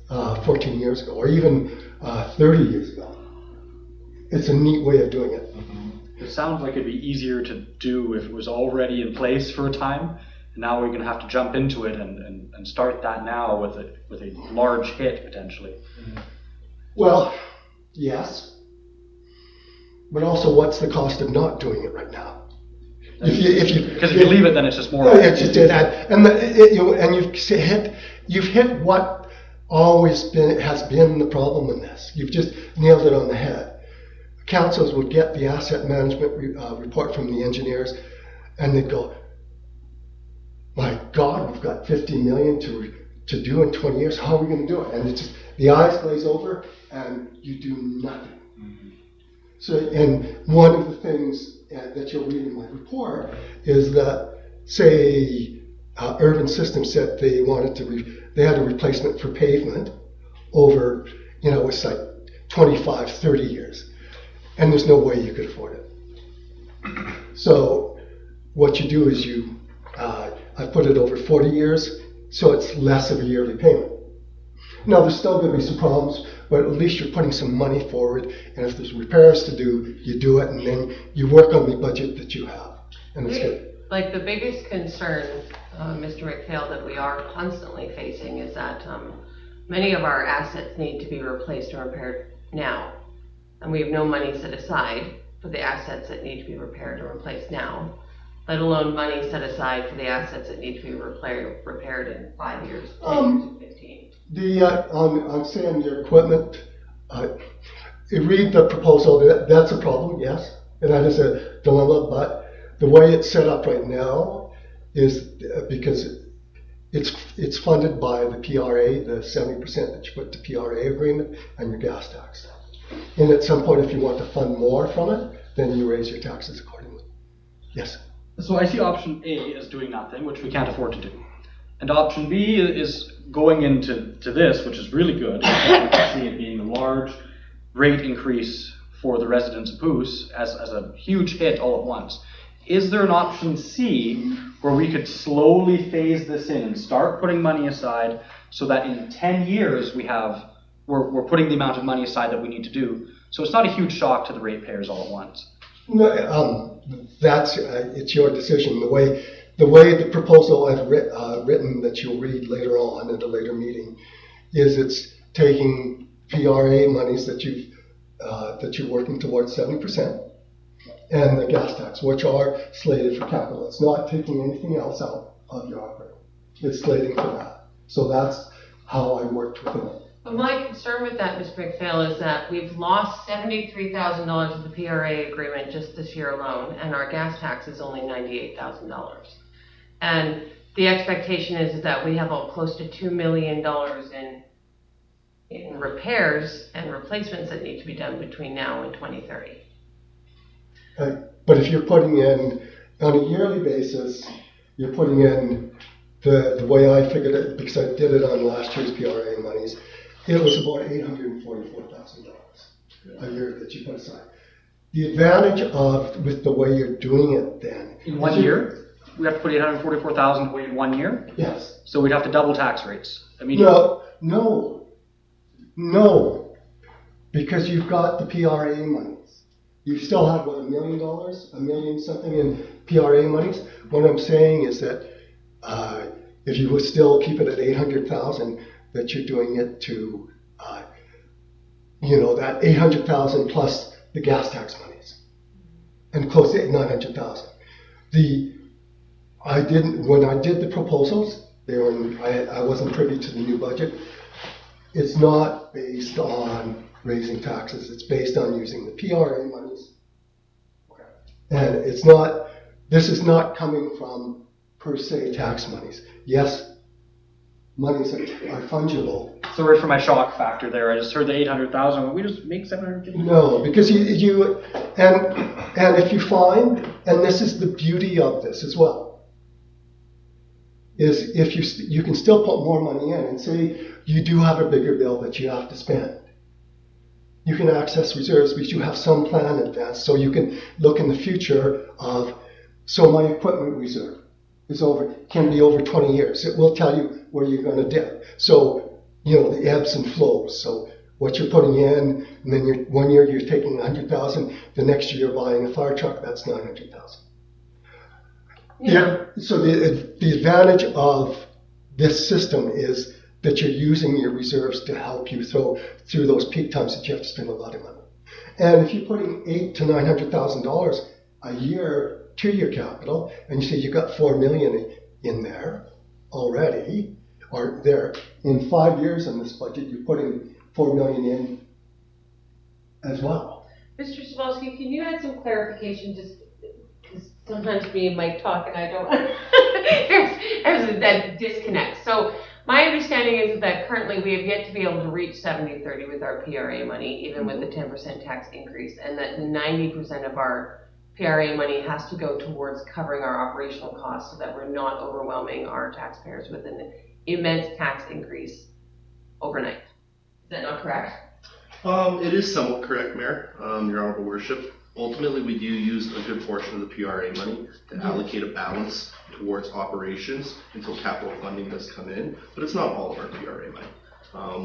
14 years ago, or even 30 years ago. It's a neat way of doing it. It sounds like it'd be easier to do if it was already in place for a time. And now we're going to have to jump into it and start that now with a large hit potentially. Well, yes. But also, what's the cost of not doing it right now? Because if you leave it, then it's just more. It's just that, and you've hit what has been the problem in this. You've just nailed it on the head. Councils would get the asset management report from the engineers, and they'd go, "My God, we've got 50 million to do in 20 years. How are we going to do it?" And it's just the eyes glaze over, and you do nothing. So, and one of the things that you'll read in my report is that, say, Urban Systems said they wanted they had a replacement for pavement over, it's like 25, 30 years. And there's no way you could afford it. So what you do is I put it over 40 years, so it's less of a yearly payment. Now there's still going to be some problems, but at least you're putting some money forward, and if there's repairs to do, you do it, and then you work on the budget that you have, and it's good. Like the biggest concern, Mr. McPhail, that we are constantly facing is that many of our assets need to be replaced or repaired now. And we have no money set aside for the assets that need to be repaired or replaced now, let alone money set aside for the assets that need to be repaired in 5 years, 10 years, and 15. On saying your equipment, you read the proposal, that's a problem, yes, and that is a dilemma, but the way it's set up right now is because it's funded by the PRA, the 70% that you put to PRA agreement and your gas tax. And at some point, if you want to fund more from it, then you raise your taxes accordingly. Yes. So I see option A as doing nothing, which we can't afford to do. And option B is going into this, which is really good. I can see it being a large rate increase for the residents of Pouce as a huge hit all at once. Is there an option C where we could slowly phase this in and start putting money aside so that in 10 years we're putting the amount of money aside that we need to do, so it's not a huge shock to the ratepayers all at once? No, it's your decision. The way the proposal I've written that you'll read later on at a later meeting is it's taking PRA monies that you're working towards 70%. And the gas tax, which are slated for capital. It's not taking anything else out of your operating. It's slating for that. So that's how I worked with it. But my concern with that, Ms. McPhail, is that we've lost $73,000 of the PRA agreement just this year alone, and our gas tax is only $98,000. And the expectation is that we have close to $2 million in repairs and replacements that need to be done between now and 2030. But if you're putting in, on a yearly basis, you're putting in the way I figured it, because I did it on last year's PRA monies, it was about $844,000 a year that you put aside. The advantage with the way you're doing it then. In 1 year? We have to put $844,000 away in 1 year? Yes. So we'd have to double tax rates immediately? No. Because you've got the PRA monies. You still have, what, $1 million? $1 million something in PRA monies? What I'm saying is that if you would still keep it at $800,000, that you're doing it to, that $800,000 plus the gas tax monies, and close to $900,000. When I did the proposals, I wasn't privy to the new budget. It's not based on raising taxes. It's based on using the PRA monies. And this is not coming from, per se, tax monies. Yes, monies are fungible. Sorry for my shock factor there. I just heard the 800,000. Will we just make 750? No, because and if you find, and this is the beauty of this as well, is if you can still put more money in and say you do have a bigger bill that you have to spend. You can access reserves because you have some plan in advance, so you can look in the future so my equipment reserve can be over 20 years. It will tell you where you're going to dip. So, the ebbs and flows. So what you're putting in, and then 1 year you're taking 100,000, the next year you're buying a fire truck, that's 900,000. Yeah. So the advantage of this system is that you're using your reserves to help you through those peak times that you have to spend a lot of money. And if you're putting $800,000 to $900,000 a year to your capital, and you say you've got $4 million in there already, or there in 5 years in this budget, you're putting $4 million in as well. Mr. Cebulski, can you add some clarification, just because sometimes me and Mike talk and I don't, there's that disconnect. So my understanding is that currently we have yet to be able to reach 70-30 with our PRA money, even with the 10% tax increase, and that 90% of our PRA money has to go towards covering our operational costs so that we're not overwhelming our taxpayers with an immense tax increase overnight. Is that not correct? It is somewhat correct, Mayor, Your Honorable Worship. Ultimately, we do use a good portion of the PRA money to allocate a balance towards operations until capital funding does come in, but it's not all of our PRA money.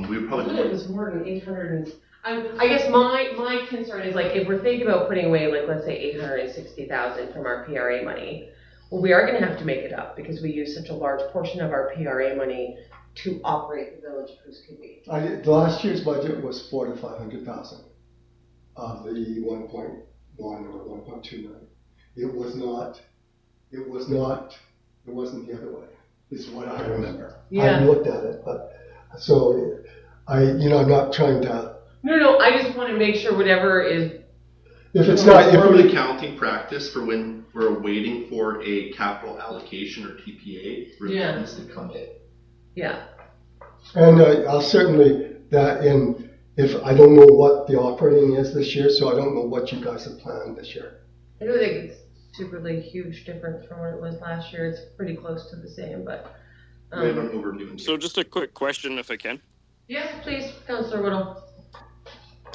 We would probably. It was more than 800. I guess my concern is, like, if we're thinking about putting away, like, let's say 860,000 from our PRA money, well, we are going to have to make it up because we use such a large portion of our PRA money to operate the Village of Pouce Coupe. Last year's budget was $400,000 to $500,000 of the 1.1 or 1.2 million. It wasn't the other way, is what I remember. Yeah. I looked at it, but So I'm not trying to, No, I just want to make sure whatever is, if it's It's not, more of an if accounting practice for when we're waiting for a capital allocation or TPA Yeah. remittance to come in. yeah. and I'll certainly, if I don't know what the operating is this year, so I don't know what you guys have planned this year. I don't think it's superly huge difference from what it was last year. It's pretty close to the same, but. We have an overview. in So just a quick question, if I can. Yes, please, Councillor Whittle.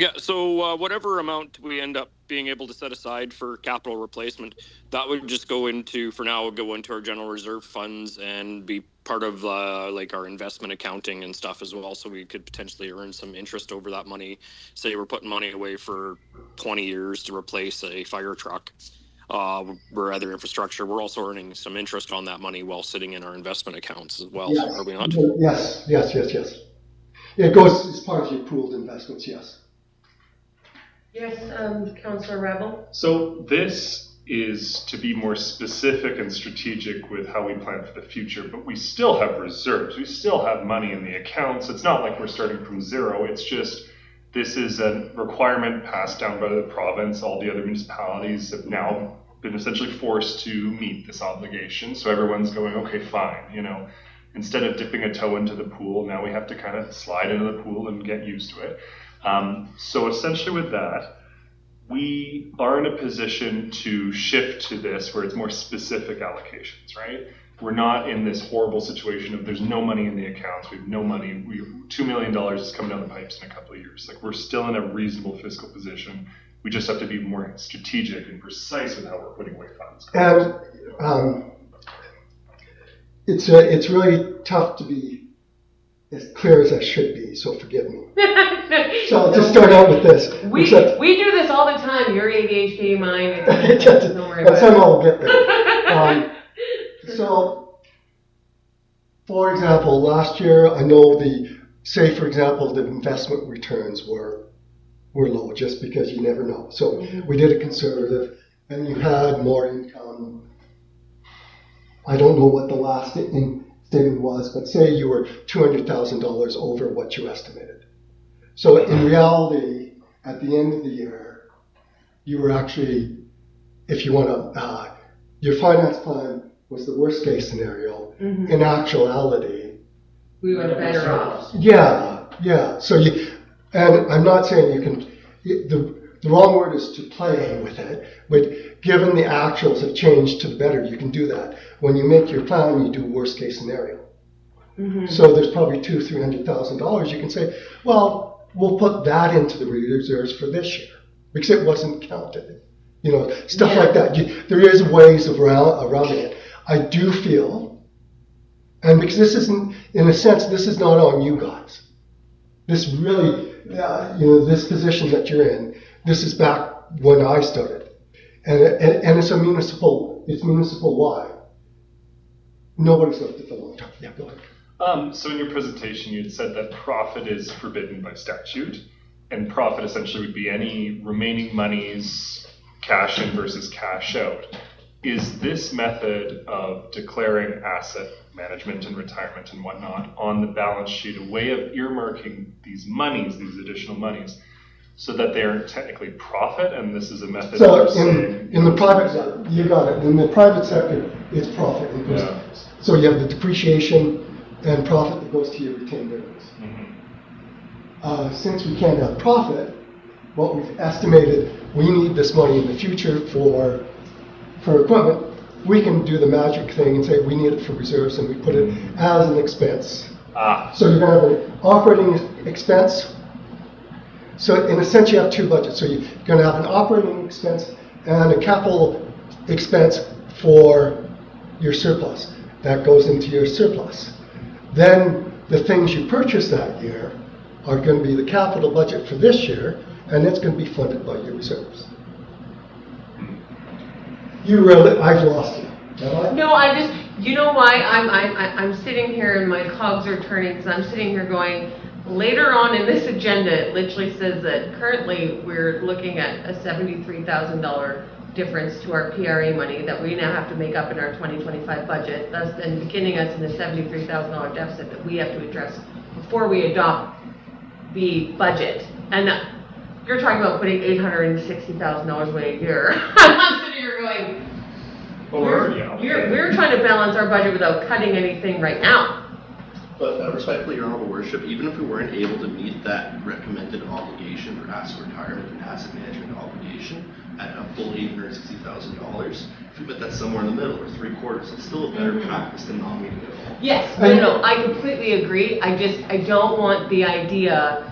Yeah, so whatever amount we end up being able to set aside for capital replacement, that would just go into, for now, go into our general reserve funds and be part of like our investment accounting and stuff as well. So we could potentially earn some interest over that money. Say we're putting money away for 20 years to replace a fire truck or other infrastructure. We're also earning some interest on that money while sitting in our investment accounts as well, Yes. are we not? Yes. It goes as part of your pooled investments, yes. Yes, Councillor Rebel. So this is to be more specific and strategic with how we plan for the future, but we still have reserves. We still have money in the accounts. It's not like we're starting from zero. It's just this is a requirement passed down by the province. All the other municipalities have now been essentially forced to meet this obligation. So everyone's going, okay, fine. Instead of dipping a toe into the pool, now we have to kind of slide into the pool and get used to it. So essentially with that, we are in a position to shift to this where it's more specific allocations, right? We're not in this horrible situation of there's no money in the accounts, we have no money, $2 million is coming down the pipes in a couple of years. Like, we're still in a reasonable fiscal position. We just have to be more strategic and precise with how we're putting away funds. And it's really tough to be as clear as I should be, so forgive me. So I'll just start out with this. We do this all the time. Your ADHD, mine. Don't worry about it. Somehow we'll get there. So, for example, last year, I know for example, the investment returns were low, just because you never know. So we did a conservative, and you had more income. I don't know what the last statement was, but say you were $200,000 over what you estimated. So in reality, at the end of the year, you were actually, if you want to, your finance plan was the worst case scenario. Mm-hmm. In actuality, we were better off. Yeah. So and I'm not saying you can, the wrong word is to play with it, but given the actuals have changed to the better, you can do that. When you make your plan, you do worst case scenario. Mm-hmm. So there's probably $200,000-$300,000. You can say, well, we'll put that into the reserves for this year because it wasn't counted. Stuff like that. There is ways around it. I do feel, and because this isn't, in a sense, this is not on you guys. This really, this position that you're in, this is back when I started. And it's municipal wide. Nobody's looked at the long term. Yeah, go ahead. So in your presentation, you had said that profit is forbidden by statute, and profit essentially would be any remaining monies, cash in versus cash out. Is this method of declaring asset management and retirement and whatnot on the balance sheet a way of earmarking these monies, these additional monies, so that they aren't technically profit, and this is a method So of saying, in the private, you got it. In the private sector, it's profit. Yeah. So you have the depreciation and profit that goes to your retained earnings. Mm-hmm. Since we can't have profit, what we've estimated, we need this money in the future for equipment. We can do the magic thing and say we need it for reserves, and we put it as an expense. So you're going to have an operating expense. So in a sense, you have two budgets. So you're going to have an operating expense and a capital expense for your surplus. That goes into your surplus. Then the things you purchase that year are going to be the capital budget for this year, and it's going to be funded by your reserves. I've lost you. No, you know why I'm sitting here and my cogs are turning, because I'm sitting here going, later on in this agenda, it literally says that currently we're looking at a $73,000 difference to our PRA money that we now have to make up in our 2025 budget, thus then beginning us in the $73,000 deficit that we have to address before we adopt the budget, and you're talking about putting $860,000 away a year. I'm sitting here going, we're trying to balance our budget without cutting anything right now. But respectfully, Your Honorable Worship, even if we weren't able to meet that recommended obligation for asset retirement and asset management obligation at a full $860,000, if we put that somewhere in the middle or 3/4, it's still a better practice than not meeting it at all. Yes, no, I completely agree. I don't want the idea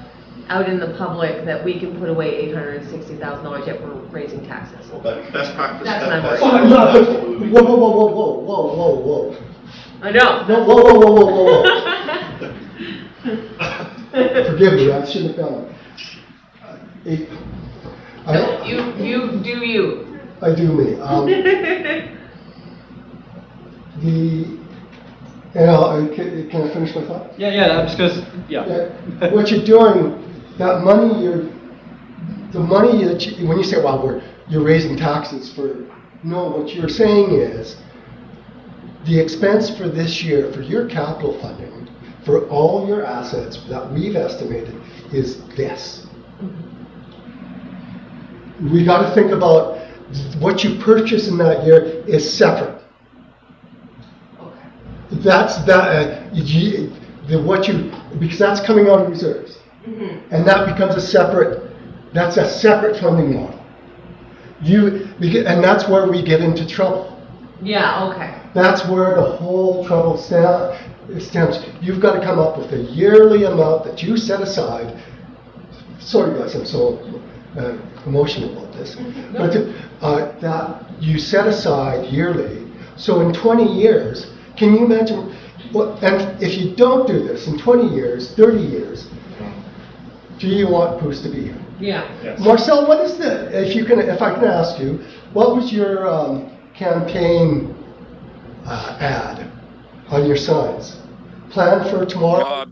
out in the public that we can put away $860,000 yet we're raising taxes. Well, best practice. That's what I'm best worried practice, Whoa, absolutely. whoa. I know. Whoa. Forgive me, I shouldn't have done it. No, you do you. I do me. Can I finish my thought? Yeah, just because, yeah. What you're doing, that money, the money that when you say, well, you're raising taxes for, no, what you're saying is the expense for this year, for your capital funding, for all your assets that we've estimated is this. We got to think about what you purchase in that year is separate. That's because that's coming out of reserves, and that becomes a separate funding model. And that's where we get into trouble. Yeah, okay. That's where the whole trouble stems. You've got to come up with a yearly amount that you set aside. Sorry guys, I'm so emotional about this. But that you set aside yearly. So in 20 years, can you imagine, and if you don't do this in 20 years, 30 years, do you want Bruce to be here? Yeah. Yes. Marcel, what is the, if I can ask you, what was your campaign ad on your signs? Plan for tomorrow?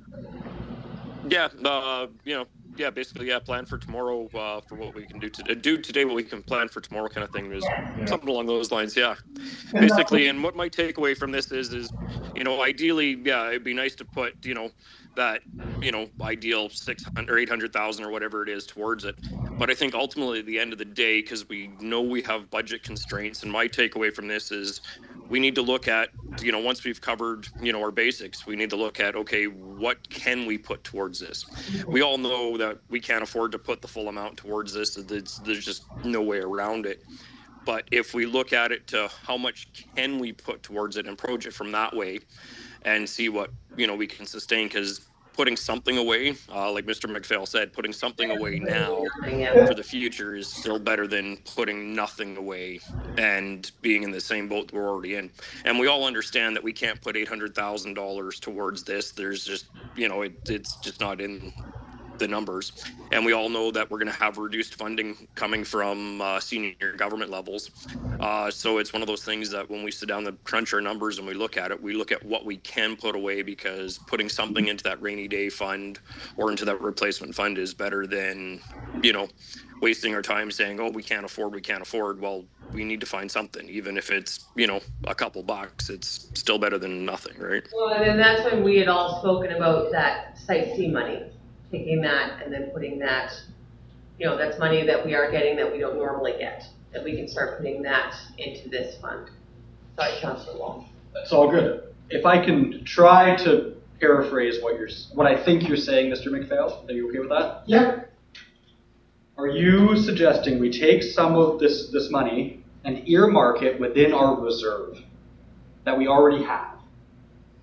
Basically, plan for tomorrow for what we can do today. Do today what we can plan for tomorrow, kind of thing. Is something along those lines. Yeah, basically. And what my takeaway from this is, ideally, it'd be nice to put, that, ideal 600 or 800,000 or whatever it is towards it. But I think ultimately at the end of the day, because we know we have budget constraints, and my takeaway from this is we need to look at, once we've covered, our basics, we need to look at, okay, what can we put towards this? We all know that we can't afford to put the full amount towards this. There's just no way around it. But if we look at it to how much can we put towards it and approach it from that way and see what, we can sustain, because putting something away, like Mr. McPhail said, putting something away now for the future is still better than putting nothing away and being in the same boat we're already in. And we all understand that we can't put $800,000 towards this. There's just, it's just not in the numbers. And we all know that we're going to have reduced funding coming from senior government levels. So it's one of those things that when we sit down and crunch our numbers and we look at what we can put away, because putting something into that rainy day fund or into that replacement fund is better than, wasting our time saying, oh, we can't afford. Well, we need to find something, even if it's, a couple bucks, it's still better than nothing, right? Well, and then that's when we had all spoken about that Site C money. Taking that and then putting that, that's money that we are getting that we don't normally get, that we can start putting that into this fund. Sorry, Councilor Wall. That's all good. If I can try to paraphrase what I think you're saying, Mr. McPhail, are you okay with that? Yeah. Are you suggesting we take some of this money and earmark it within our reserve that we already have,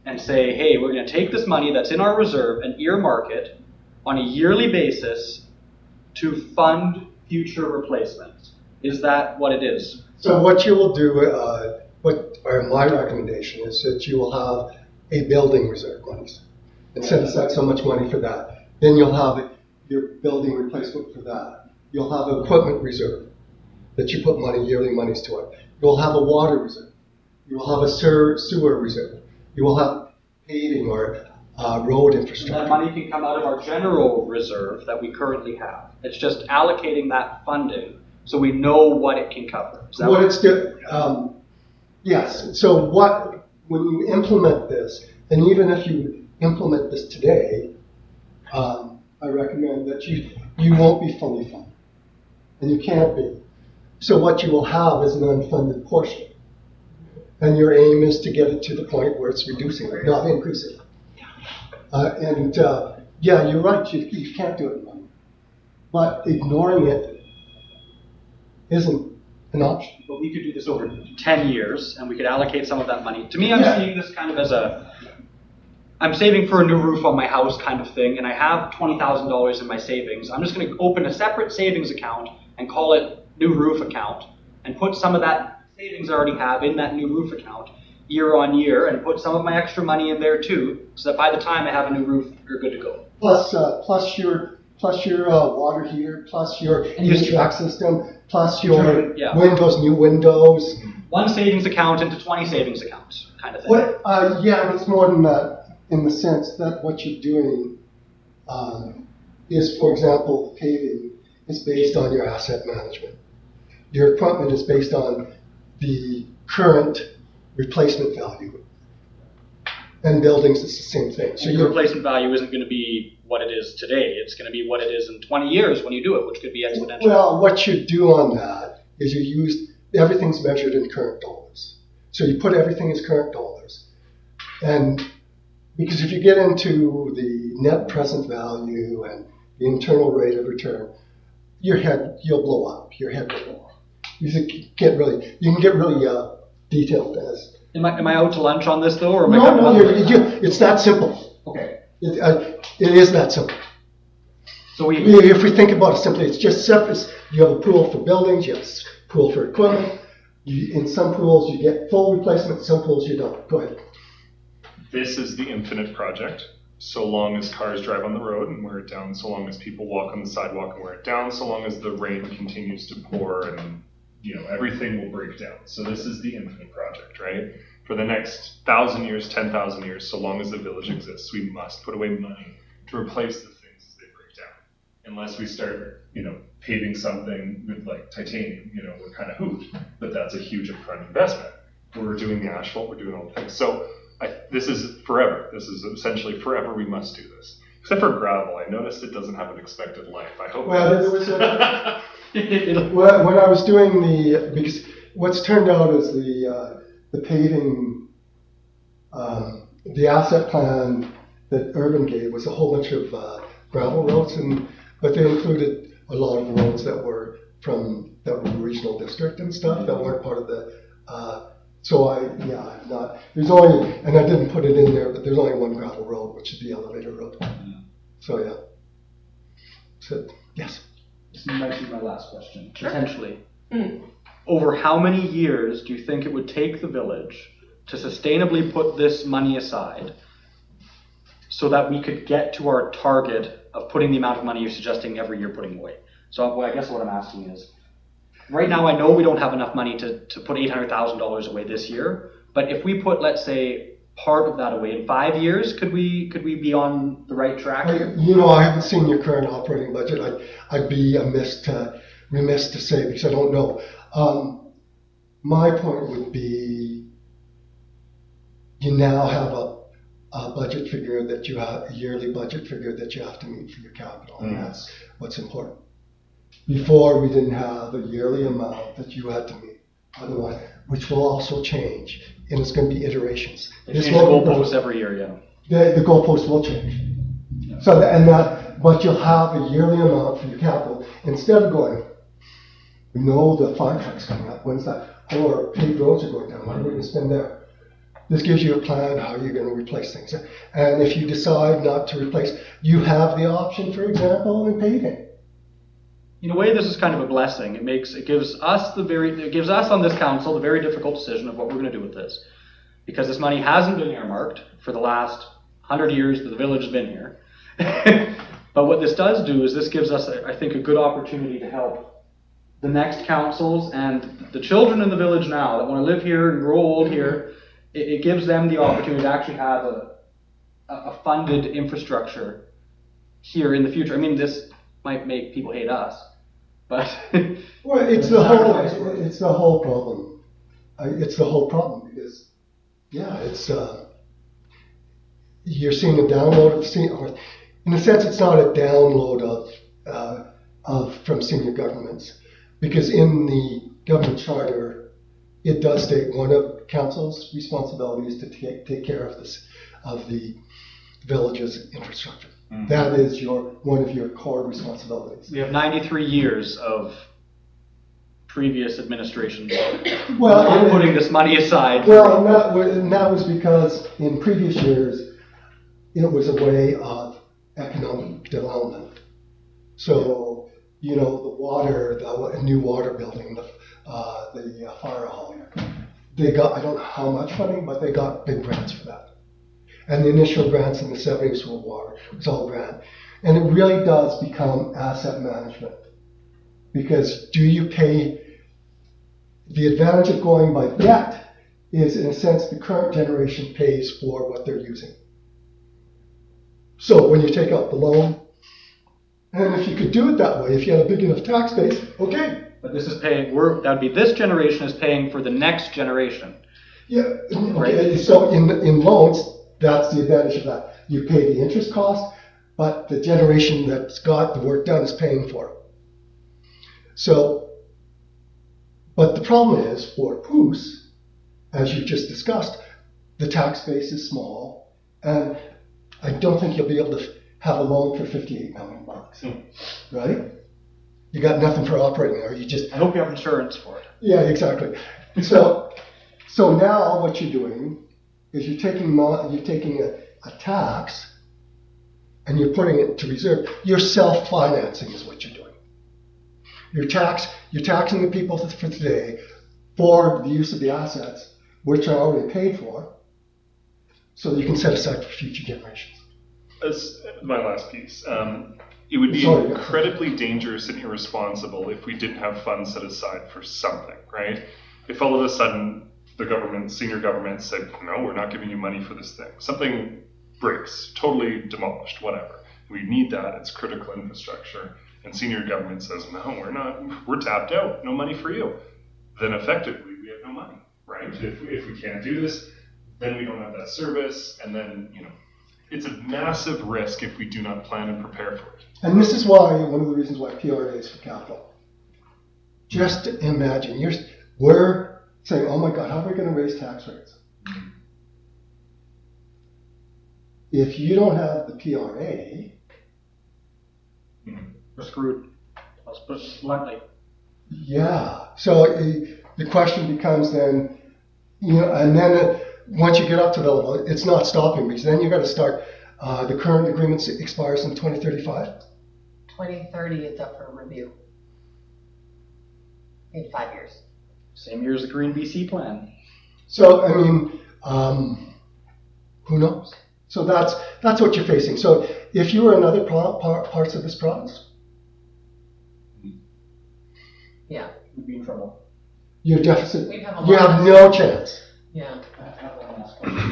and say, hey, we're going to take this money that's in our reserve and earmark it on a yearly basis to fund future replacements? Is that what it is? So what you will do, my recommendation is that you will have a building reserve monies and set aside so much money for that. Then you'll have your building replacement for that. You'll have an equipment reserve that you put yearly monies to it. You'll have a water reserve. You will have a sewer reserve. You will have paving or road infrastructure. That money can come out of our general reserve that we currently have. It's just allocating that funding so we know what it can cover. Yes. So when you implement this, and even if you implement this today, I recommend that you won't be fully funded. And you can't be. So what you will have is an unfunded portion. And your aim is to get it to the point where it's reducing, not increasing. Yeah, you're right, you can't do it alone. But ignoring it isn't an option. But we could do this over 10 years, and we could allocate some of that money. To me, I'm Yeah. seeing this kind of as I'm saving for a new roof on my house kind of thing, and I have $20,000 in my savings. I'm just going to open a separate savings account and call it new roof account, and put some of that savings I already have in that new roof account year on year, and put some of my extra money in there too, so that by the time I have a new roof, you're good to go. Plus your water heater, plus your use HVAC system, plus your Yeah. windows, new windows. One savings account into 20 savings accounts kind of thing. Yeah, it's more than that in the sense that what you're doing is, for example, paving is based on your asset management. Your equipment is based on the current replacement value. And buildings, it's the same thing. So your replacement value isn't going to be what it is today. It's going to be what it is in 20 years when you do it, which could be exponential. Well, what you do on that is everything's measured in current dollars. So you put everything as current dollars. And because if you get into the net present value and the internal rate of return, you'll blow up. Your head will blow up. You can get really detailed as. Am I out to lunch on this though, or am I? No, it's that simple. Okay. It is that simple. So If we think about it simply, it's just separate. You have a pool for buildings, you have a pool for equipment. In some pools you get full replacement, some pools you don't. Go ahead. This is the infinite project. So long as cars drive on the road and wear it down, so long as people walk on the sidewalk and wear it down, so long as the rain continues to pour and everything will break down. So this is the infinite project, right? For the next 1,000 years, 10,000 years, so long as the village exists, we must put away money to replace the things as they break down. Unless we start, paving something with like titanium, we're kind of hooped. But that's a huge upfront investment. We're doing the asphalt, we're doing all the things. So this is forever. This is essentially forever. We must do this. Except for gravel, I noticed it doesn't have an expected life. I hope. Well, there was when I was doing because what's turned out is the paving, the asset plan that Urban gave was a whole bunch of gravel roads, but they included a lot of roads that were regional district and stuff that weren't part of the. There's only, and I didn't put it in there, but there's only one gravel road, which is the elevator road. So yeah. So yes. This might be my last question. Sure. Potentially. Over how many years do you think it would take the village to sustainably put this money aside so that we could get to our target of putting the amount of money you're suggesting every year putting away? So I guess what I'm asking is, right now I know we don't have enough money to put $800,000 away this year, but if we put, let's say, part of that away in 5 years, could we be on the right track? I haven't seen your current operating budget. I'd be remiss to say because I don't know. My point would be, you now have a budget figure that you have, a yearly budget figure that you have to meet for your capital, and that's what's important. Before, we didn't have a yearly amount that you had to meet, otherwise, which will also change, and it's going to be iterations. Change the goalposts every year, yeah. The goalposts will change. Yeah. But you'll have a yearly amount for your capital instead of going, we know the fire truck's coming up, when's that? Or paved roads are going down, what are we going to spend there? This gives you a plan how you're going to replace things. And if you decide not to replace, you have the option, for example, in paving. In a way, this is kind of a blessing. It gives us on this council the very difficult decision of what we're going to do with this, because this money hasn't been earmarked for the last 100 years that the village has been here. But what this does do is this gives us, I think, a good opportunity to help the next councils and the children in the village now that want to live here and grow old here. It gives them the opportunity to actually have a funded infrastructure here in the future. I mean, this might make people hate us, but well, it's the whole problem. It's the whole problem because, yeah, it's you're seeing the download of in a sense, it's not a download from senior governments, because in the government charter, it does state one of council's responsibilities to take care of the village's infrastructure. Mm-hmm. That is one of your core responsibilities. We have 93 years of previous administrations Well, putting this money aside. Well, and that was because in previous years, it was a way of economic development. So, the water, the new water building, the fire hall, they got, I don't know how much funding, but they got big grants for that. And the initial grants in the 70s were water. It was all grant. And it really does become asset management. Because do you pay, the advantage of going by debt is, in a sense, the current generation pays for what they're using. So when you take out the loan, and if you could do it that way, if you had a big enough tax base, okay. But this is paying, that would be this generation is paying for the next generation. Yeah, okay. So in loans, that's the advantage of that. You pay the interest cost, but the generation that's got the work done is paying for it. So, but the problem is for POOS, as you just discussed, the tax base is small, and I don't think you'll be able to have a loan for $58 million, right? You got nothing for operating there. I hope you have insurance for it. Yeah, exactly. So now what you're doing is you're taking a tax and you're putting it to reserve. You're self-financing is what you're doing. You're taxing the people for today for the use of the assets, which are already paid for, so that you can set aside for future generations. As my last piece, it would be incredibly dangerous and irresponsible if we didn't have funds set aside for something, right? If all of a sudden the government, senior government said, no, we're not giving you money for this thing. Something breaks, totally demolished, whatever. We need that, it's critical infrastructure. And senior government says, no, we're not, we're tapped out, no money for you. Then effectively we have no money, right? If we can't do this, then we don't have that service, and then, it's a massive risk if we do not plan and prepare for it. And this is why, one of the reasons why PRA is for capital. Just imagine, we're saying, oh my God, how are we going to raise tax rates? If you don't have the PRA, we're screwed. Let's put it bluntly. Yeah. So the question becomes then, and then once you get up to the level, it's not stopping, because then you got to start. The current agreement expires in 2035. 2030, it's up for review. In 5 years. Same year as the Green BC plan. So I mean, who knows? So that's what you're facing. So if you were in other parts of this province, Yeah. We'd be in trouble. your deficit, We'd have a you lot have of- no chance. Yeah. I have one last question.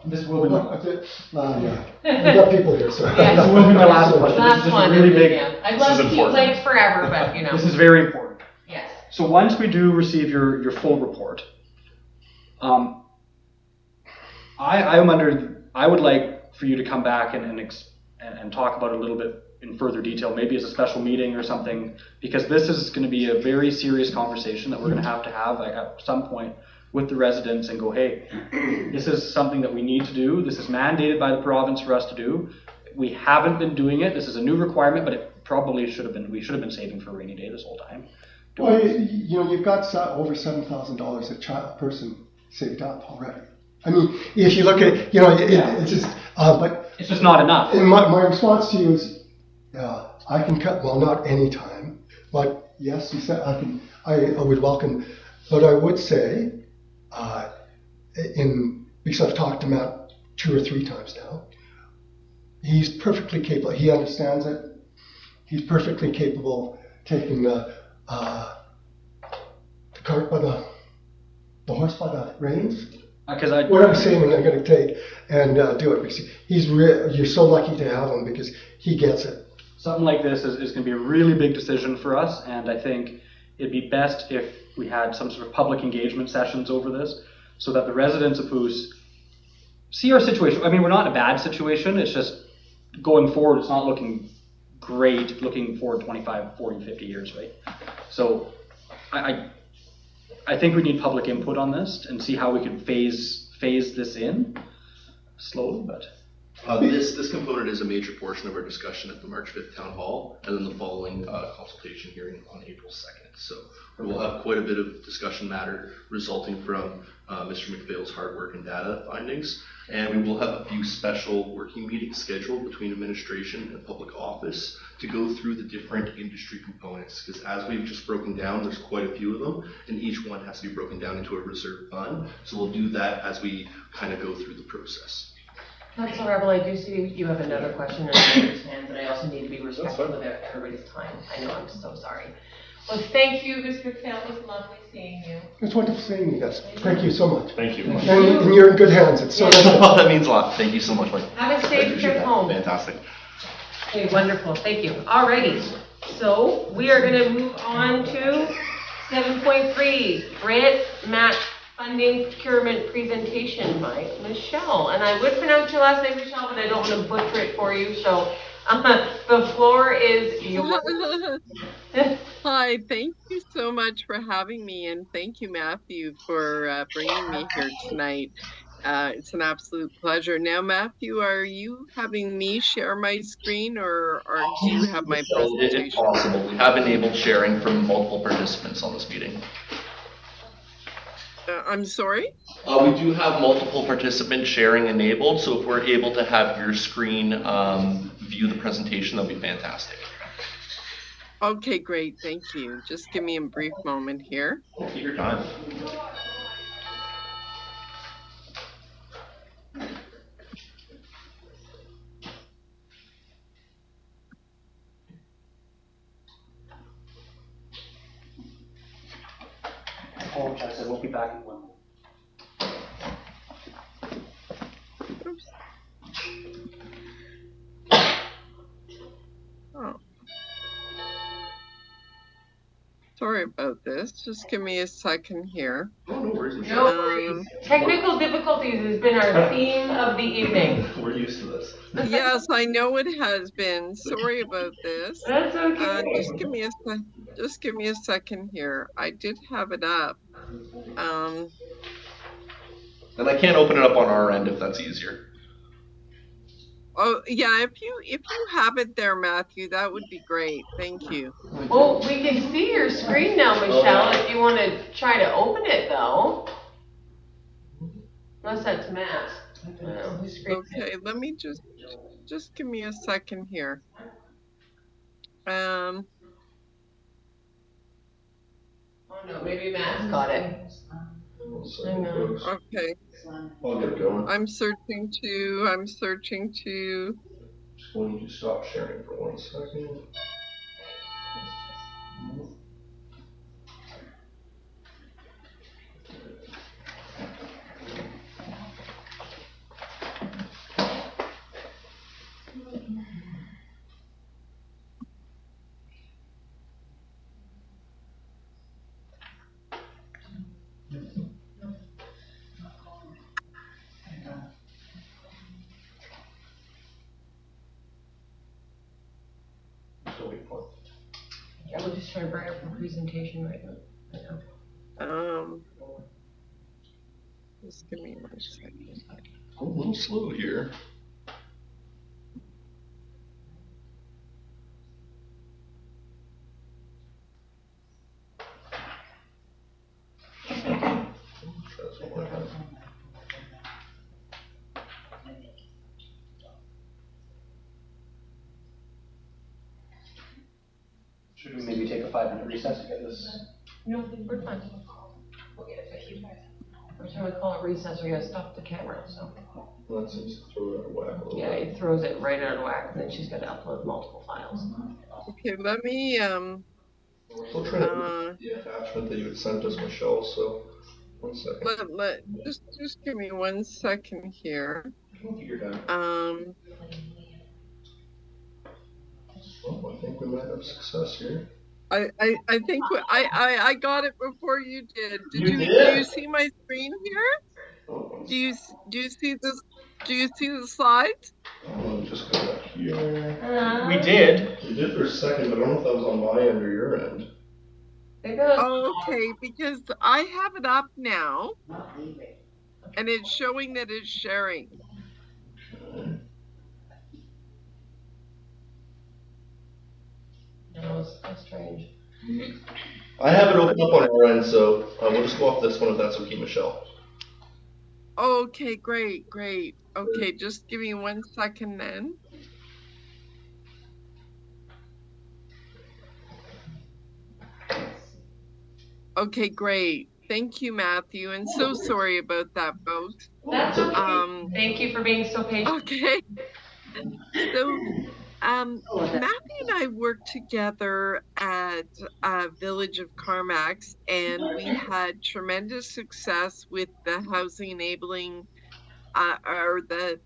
This will be Yeah, we've got people here, so. Yeah. This will be my last question. This is Last just one, really big. yeah. I'd This love is to keep important. late forever, but This is very important. yes. So once we do receive your full report, I would like for you to come back and talk about it a little bit in further detail, maybe as a special meeting or something, because this is going to be a very serious conversation that we're going to have at some point with the residents and go, hey, this is something that we need to do. This is mandated by the province for us to do. We haven't been doing it. This is a new requirement, but it probably we should have been saving for a rainy day this whole time. Well, you've got over $7,000 a person saved up already. I mean, if you look at it, it's just, but It's just not enough. and my response to you is, I can cut, well, not any time, but yes, you said I would welcome, but I would say, because I've talked to Matt 2 or 3 times now, he's perfectly capable, he understands it, he's perfectly capable of taking the cart by the horse by the reins, whatever saying they're going to take, and do it, because you're so lucky to have him, because he gets it. Something like this is going to be a really big decision for us, and I think it'd be best if we had some sort of public engagement sessions over this, so that the residents of Poos see our situation. I mean, we're not in a bad situation, it's just going forward, it's not looking great looking forward 25, 40, 50 years, right? So I think we need public input on this and see how we can phase this in slowly, but. This component is a major portion of our discussion at the March 5th Town Hall, and then the following consultation hearing on April 2nd. So we'll have quite a bit of discussion matter resulting from Mr. McPhail's hard work and data findings, and we will have a few special working meetings scheduled between administration and public office to go through the different industry components, because as we've just broken down, there's quite a few of them, and each one has to be broken down into a reserve fund. So we'll do that as we kind of go through the process. Councilor Rebel, I do see you have another question, and I understand, but I also need to be respectful of everybody's time. I know, I'm so sorry. Well, thank you, Mr. McPhail. It was lovely seeing you. It's wonderful seeing you guys. Thank you so much. Thank you. And you're in good hands. It's so nice. That means a lot. Thank you so much, Mike. Have a safe trip home. Fantastic. Okay, wonderful. Thank you. Alrighty. So we are going to move on to 7.3, grant match funding procurement presentation by Michelle. And I would pronounce your last name, Michelle, but I don't want to butcher it for you. So the floor is yours. Hi, thank you so much for having me, and thank you, Matthew, for bringing me here tonight. It's an absolute pleasure. Now, Matthew, are you having me share my screen, or do you have my presentation? It is possible. We have enabled sharing from multiple participants on this meeting. I'm sorry? We do have multiple participants sharing enabled, so if we're able to have your screen view the presentation, that'll be fantastic. Okay, great. Thank you. Just give me a brief moment here. Take your time. I apologize, I won't be back in 1 minute. Oops. Oh. Sorry about this. Just give me a second here. Oh, no worries. No worries. Technical difficulties has been our theme of the evening. We're used to this. Yes, I know it has been. Sorry about this. That's okay. Just give me a second here. I did have it up. And I can't open it up on our end if that's easier. Oh yeah, if you have it there, Matthew, that would be great. Thank you. Well, we can see your screen now, Michelle, if you want to try to open it, though. Unless that's masked. Okay, let me just give me a second here. Oh no, maybe Matt's got it. Hang on. Okay. I'll get going. I'm searching to. Just going to stop sharing for 1 second. Yeah, we're just trying to bring up the presentation right now. Just give me 1 second. I'm a little slow here. Should we maybe take a 5-minute recess to get this? No, we're fine. Every time we call it recess, we gotta stop the camera, so. Let's just throw it out of whack a little Yeah, bit. it throws it right out of whack, and then she's gotta upload multiple files. Okay, let me We're still trying to the attachment that you had sent us, Michelle, so 1 second. just give me 1 second here. Take your time. Oh, I think we might have success here. I think I got it before you did. Do you see my screen here? Oh, Do you see this? Do you see the slides? I'll just go back Uh, We did. You did for a second, but I don't know if that was on my end or your end. There it goes. Okay, because I have it up now, and it's showing that it's sharing. That's strange. I have it open up on our end, so we'll just go off this one if that's okay, Michelle. Okay, great. Okay, just give me 1 second then. Okay, great. Thank you, Matthew, and so sorry about that, folks. That's okay. Thank you for being so patient. Okay. So, Matthew and I worked together at Village of Carmax, and we had tremendous success with the housing enabling, or the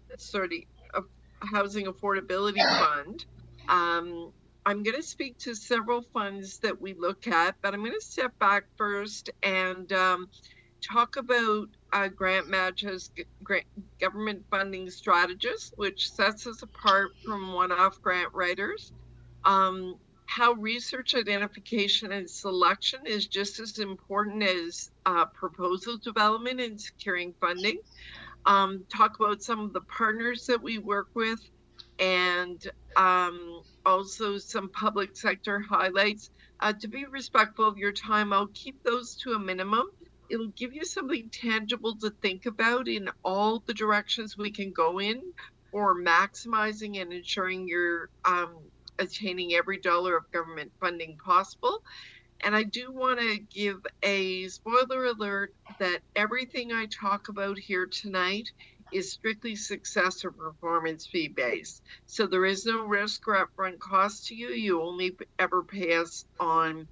housing affordability fund. I'm going to speak to several funds that we look at, but I'm going to step back first and talk about Grant Match's government funding strategist, which sets us apart from one-off grant writers. How research identification and selection is just as important as proposal development and securing funding. Talk about some of the partners that we work with, and also some public sector highlights. To be respectful of your time, I'll keep those to a minimum. It'll give you something tangible to think about in all the directions we can go in for maximizing and ensuring you're attaining every dollar of government funding possible. And I do want to give a spoiler alert that everything I talk about here tonight is strictly success or performance fee based. So there is no risk or upfront cost to you. You only ever pay us on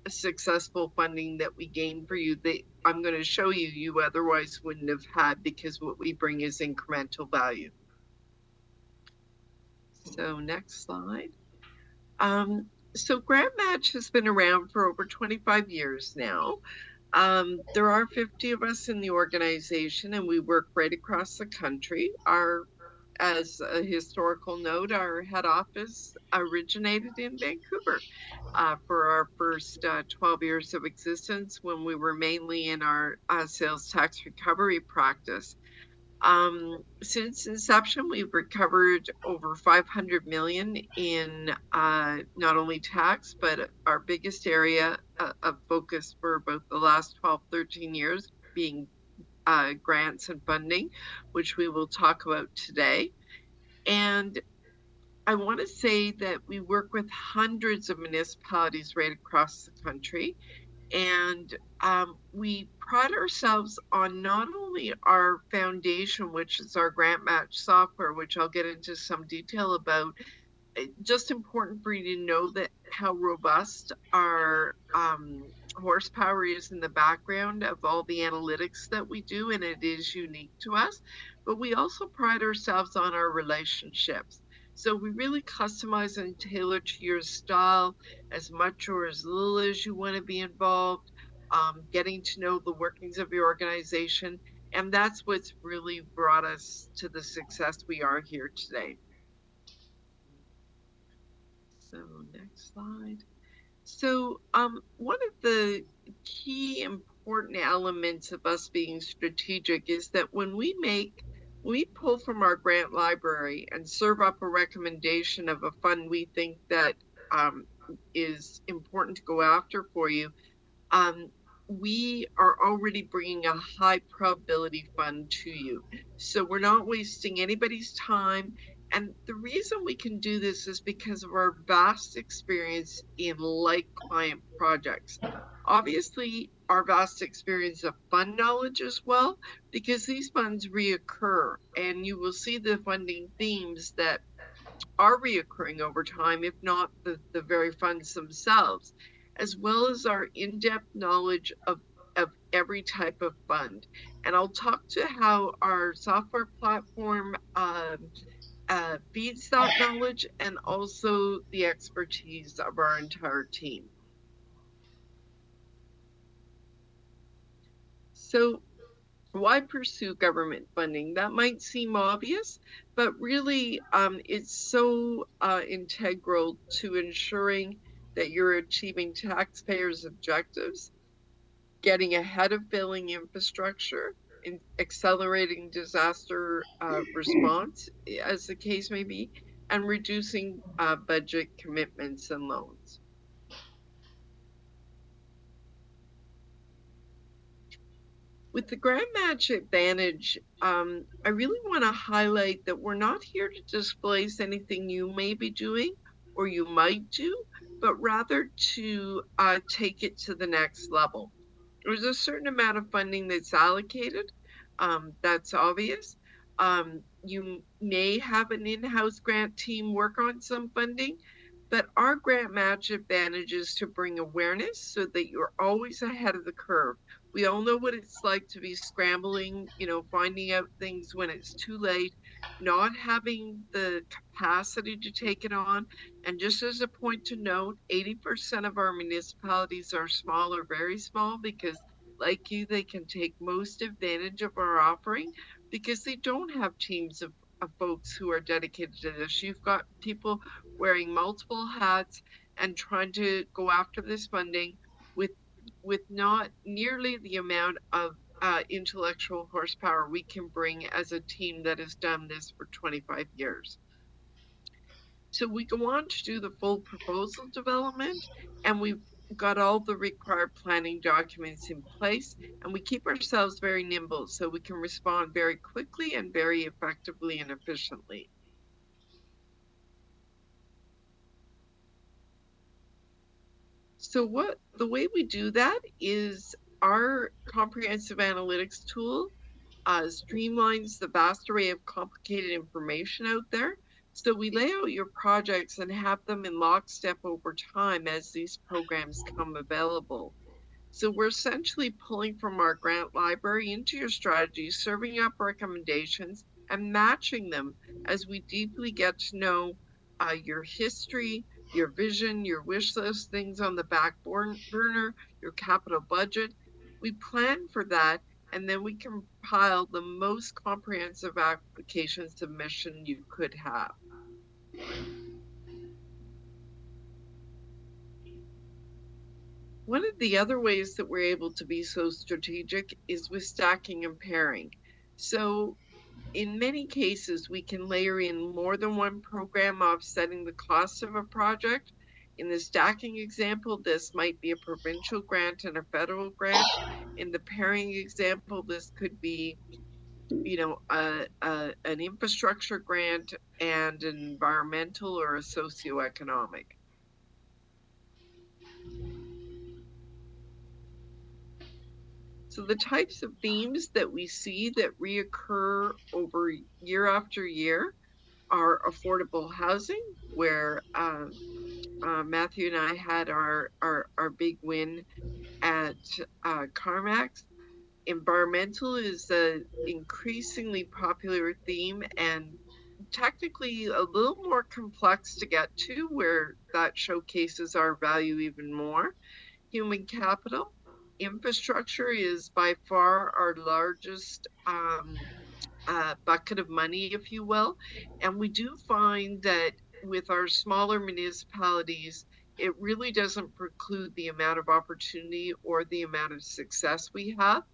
successful funding that we gain for you that I'm going to show you otherwise wouldn't have had, because what we bring is incremental value. So next slide. So Grant Match has been around for over 25 years now. There are 50 of us in the organization, and we work right across the country. As a historical note, our head office originated in Vancouver for our first 12 years of existence, when we were mainly in our sales tax recovery practice. Since inception, we've recovered over 500 million in not only tax, but our biggest area of focus for about the last 12, 13 years being grants and funding, which we will talk about today. And I want to say that we work with hundreds of municipalities right across the country. And we pride ourselves on not only our foundation, which is our Grant Match software, which I'll get into some detail about. Just important for you to know that how robust our horsepower is in the background of all the analytics that we do, and it is unique to us. But we also pride ourselves on our relationships. So we really customize and tailor to your style, as much or as little as you want to be involved, getting to know the workings of your organization. And that's what's really brought us to the success we are here today. So next slide. So one of the key important elements of us being strategic is that when we pull from our grant library and serve up a recommendation of a fund we think that is important to go after for you, we are already bringing a high probability fund to you. So we're not wasting anybody's time. And the reason we can do this is because of our vast experience in like client projects. Obviously, our vast experience of fund knowledge as well, because these funds reoccur, and you will see the funding themes that are reoccurring over time, if not the very funds themselves, as well as our in-depth knowledge of every type of fund. And I'll talk to how our software platform feeds that knowledge, and also the expertise of our entire team. So why pursue government funding? That might seem obvious, but really it's so integral to ensuring that you're achieving taxpayers' objectives, getting ahead of building infrastructure, and accelerating disaster response, as the case may be, and reducing budget commitments and loans. With the Grant Match Advantage, I really want to highlight that we're not here to displace anything you may be doing or you might do, but rather to take it to the next level. There's a certain amount of funding that's allocated, that's obvious. You may have an in-house grant team work on some funding, but our Grant Match Advantage is to bring awareness so that you're always ahead of the curve. We all know what it's like to be scrambling, finding out things when it's too late, not having the capacity to take it on. And just as a point to note, 80% of our municipalities are small or very small because, like you, they can take most advantage of our offering because they don't have teams of folks who are dedicated to this. You've got people wearing multiple hats and trying to go after this funding with not nearly the amount of intellectual horsepower we can bring as a team that has done this for 25 years. So we go on to do the full proposal development, and we've got all the required planning documents in place, and we keep ourselves very nimble so we can respond very quickly and very effectively and efficiently. So the way we do that is our comprehensive analytics tool streamlines the vast array of complicated information out there. So we lay out your projects and have them in lockstep over time as these programs come available. So we're essentially pulling from our grant library into your strategy, serving up recommendations and matching them as we deeply get to know your history, your vision, your wish list, things on the back burner, your capital budget. We plan for that, and then we compile the most comprehensive application submission you could have. One of the other ways that we're able to be so strategic is with stacking and pairing. So in many cases, we can layer in more than one program offsetting the cost of a project. In the stacking example, this might be a provincial grant and a federal grant. In the pairing example, this could be, an infrastructure grant and an environmental or a socioeconomic. So the types of themes that we see that reoccur over year after year are affordable housing, where Matthew and I had our big win at CarMax. Environmental is an increasingly popular theme and technically a little more complex to get to, where that showcases our value even more. Human capital. Infrastructure is by far our largest bucket of money, if you will. And we do find that with our smaller municipalities, it really doesn't preclude the amount of opportunity or the amount of success we have.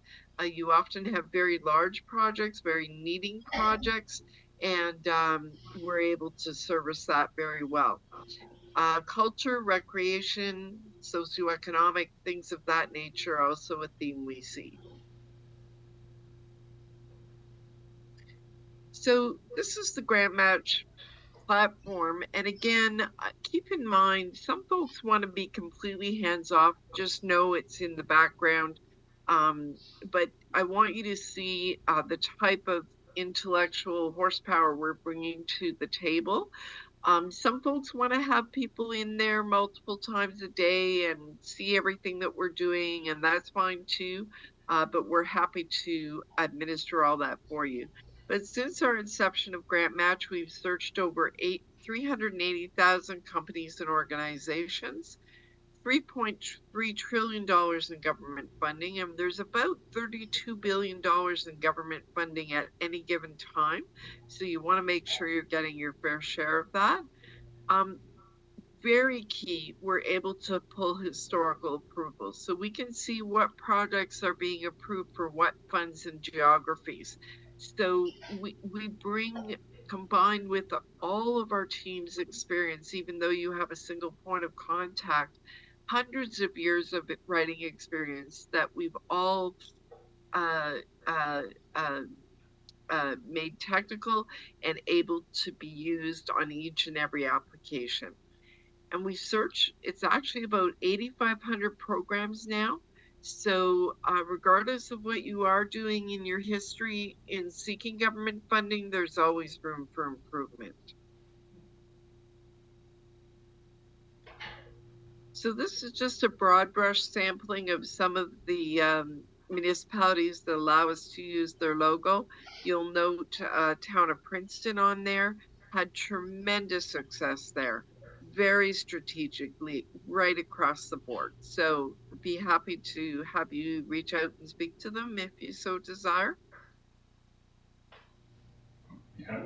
You often have very large projects, very needing projects, and we're able to service that very well. Culture, recreation, socioeconomic, things of that nature are also a theme we see. So this is the Grant Match platform, and again, keep in mind, some folks want to be completely hands-off, just know it's in the background, but I want you to see the type of intellectual horsepower we're bringing to the table. Some folks want to have people in there multiple times a day and see everything that we're doing, and that's fine too, but we're happy to administer all that for you. But since our inception of Grant Match, we've searched over 380,000 companies and organizations, $3.3 trillion in government funding, and there's about $32 billion in government funding at any given time. So you want to make sure you're getting your fair share of that. Very key, we're able to pull historical approvals. So we can see what projects are being approved for what funds and geographies. So we bring, combined with all of our team's experience, even though you have a single point of contact, hundreds of years of writing experience that we've all made technical and able to be used on each and every application. And we search, it's actually about 8,500 programs now. So regardless of what you are doing in your history in seeking government funding, there's always room for improvement. So this is just a broad brush sampling of some of the municipalities that allow us to use their logo. You'll note Town of Princeton on there, had tremendous success there. Very strategically, right across the board. So be happy to have you reach out and speak to them if you so desire. Yeah.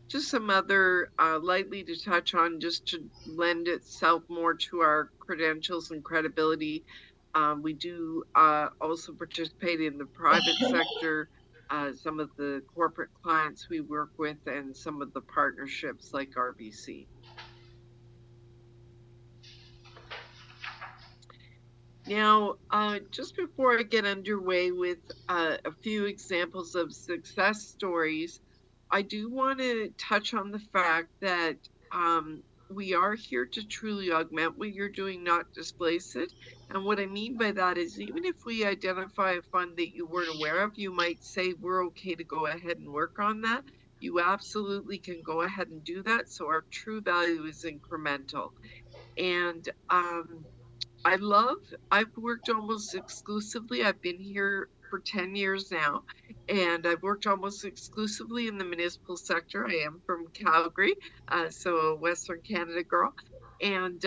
Just some other lightly to touch on, just to lend itself more to our credentials and credibility. We do also participate in the private sector, some of the corporate clients we work with, and some of the partnerships like RBC. Now, just before I get underway with a few examples of success stories, I do want to touch on the fact that we are here to truly augment what you're doing, not displace it. And what I mean by that is, even if we identify a fund that you weren't aware of, you might say we're okay to go ahead and work on that. You absolutely can go ahead and do that. So our true value is incremental. And I've worked almost exclusively, I've been here for 10 years now, and I've worked almost exclusively in the municipal sector. I am from Calgary, so a Western Canada girl. And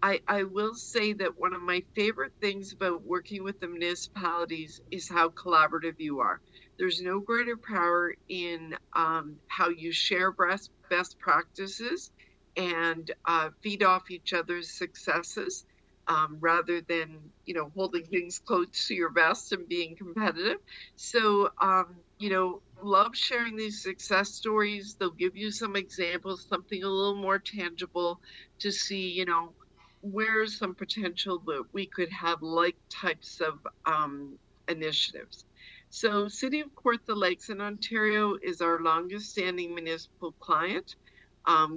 I will say that one of my favorite things about working with the municipalities is how collaborative you are. There's no greater power in how you share best practices and feed off each other's successes. Rather than, holding things close to your vest and being competitive. So, love sharing these success stories. They'll give you some examples, something a little more tangible to see, where's some potential that we could have like types of initiatives. So City of Kawartha Lakes in Ontario is our longest standing municipal client.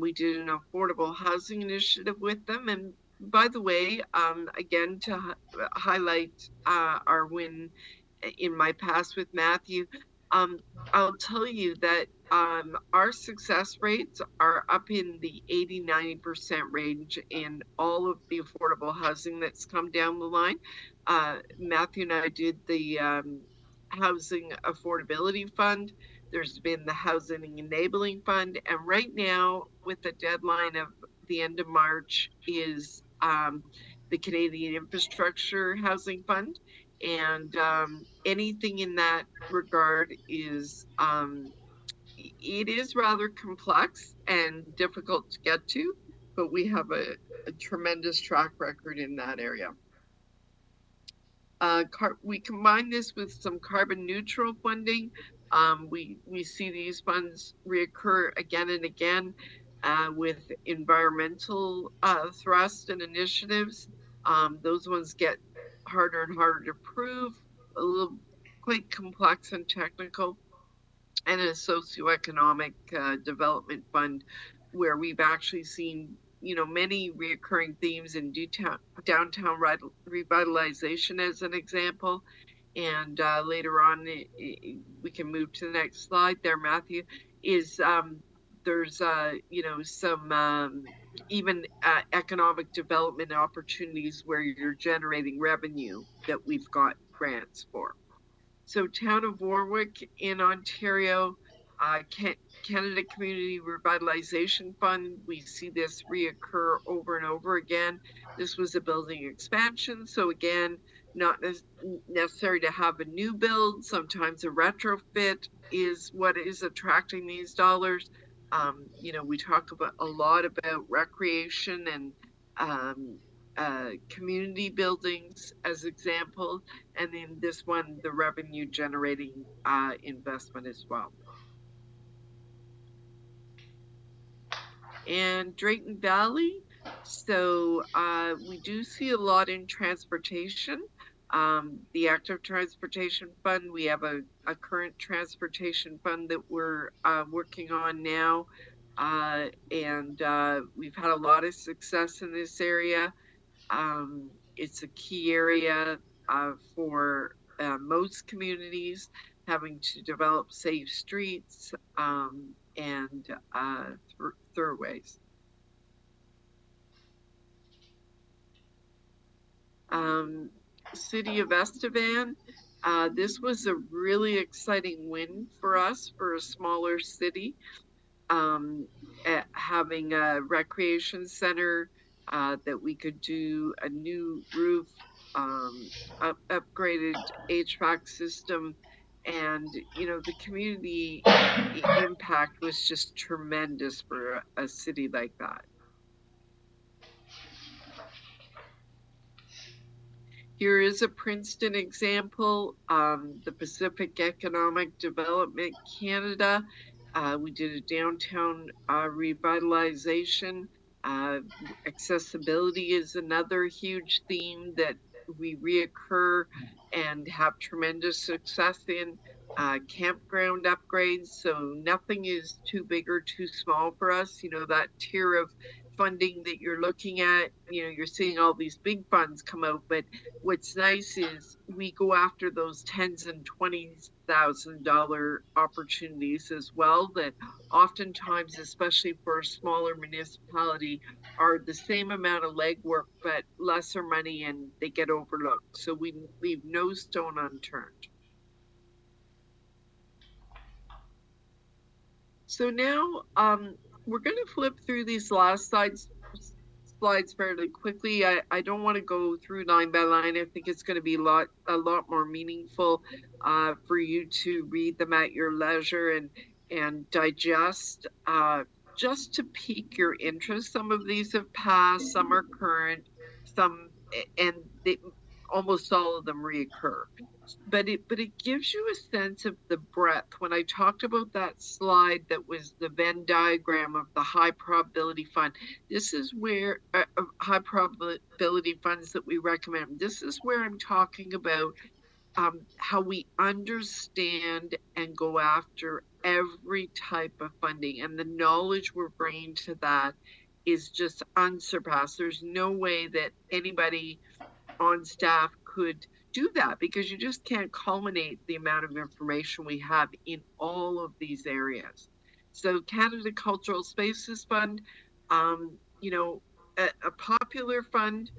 We did an affordable housing initiative with them, and by the way, again, to highlight our win in my past with Matthew, I'll tell you that our success rates are up in the 80-90% range in all of the affordable housing that's come down the line. Matthew and I did the Housing Affordability Fund. There's been the Housing Enabling Fund, and right now, with the deadline of the end of March, is the Canadian Infrastructure Housing Fund, and anything in that regard is it is rather complex and difficult to get to, but we have a tremendous track record in that area. We combine this with some carbon neutral funding. We see these funds reoccur again and again. With environmental thrust and initiatives. Those ones get harder and harder to prove, a little quite complex and technical, and a socioeconomic development fund where we've actually seen many reoccurring themes in downtown revitalization as an example. And later on, we can move to the next slide there, Matthew, is there's some even economic development opportunities where you're generating revenue that we've got grants for. So Town of Warwick in Ontario, Canada Community Revitalization Fund, we see this reoccur over and over again. This was a building expansion, so again, not necessary to have a new build. Sometimes a retrofit is what is attracting these dollars. You know, we talk about a lot about recreation and community buildings as examples, and then this one, the revenue generating investment as well. And Drayton Valley, so we do see a lot in transportation. The Active Transportation Fund, we have a current transportation fund that we're working on now, and we've had a lot of success in this area. It's a key area for most communities, having to develop safe streets and thoroughways. City of Estevan, this was a really exciting win for us for a smaller city. Having a recreation center that we could do a new roof, upgraded HVAC system, and you know, the community impact was just tremendous for a city like that. Here is a Princeton example, the Pacific Economic Development Canada. We did a downtown revitalization. Accessibility is another huge theme that we reoccur and have tremendous success in. Campground upgrades, so nothing is too big or too small for us. You know, that tier of funding that you're looking at, you know, you're seeing all these big funds come out, but what's nice is we go after those $10,000 and $20,000 opportunities as well, that oftentimes, especially for a smaller municipality, are the same amount of legwork but lesser money, and they get overlooked. So we leave no stone unturned. So now we're going to flip through these last slides fairly quickly. I don't want to go through line by line. I think it's going to be a lot more meaningful for you to read them at your leisure and digest. Just to pique your interest, some of these have passed, some are current, and almost all of them reoccur. But it gives you a sense of the breadth. When I talked about that slide that was the Venn diagram of the high probability fund, this is where high probability funds that we recommend. This is where I'm talking about how we understand and go after every type of funding, and the knowledge we're bringing to that is just unsurpassed. There's no way that anybody on staff could do that, because you just can't culminate the amount of information we have in all of these areas. So Canada Cultural Spaces Fund, you know, a popular fund.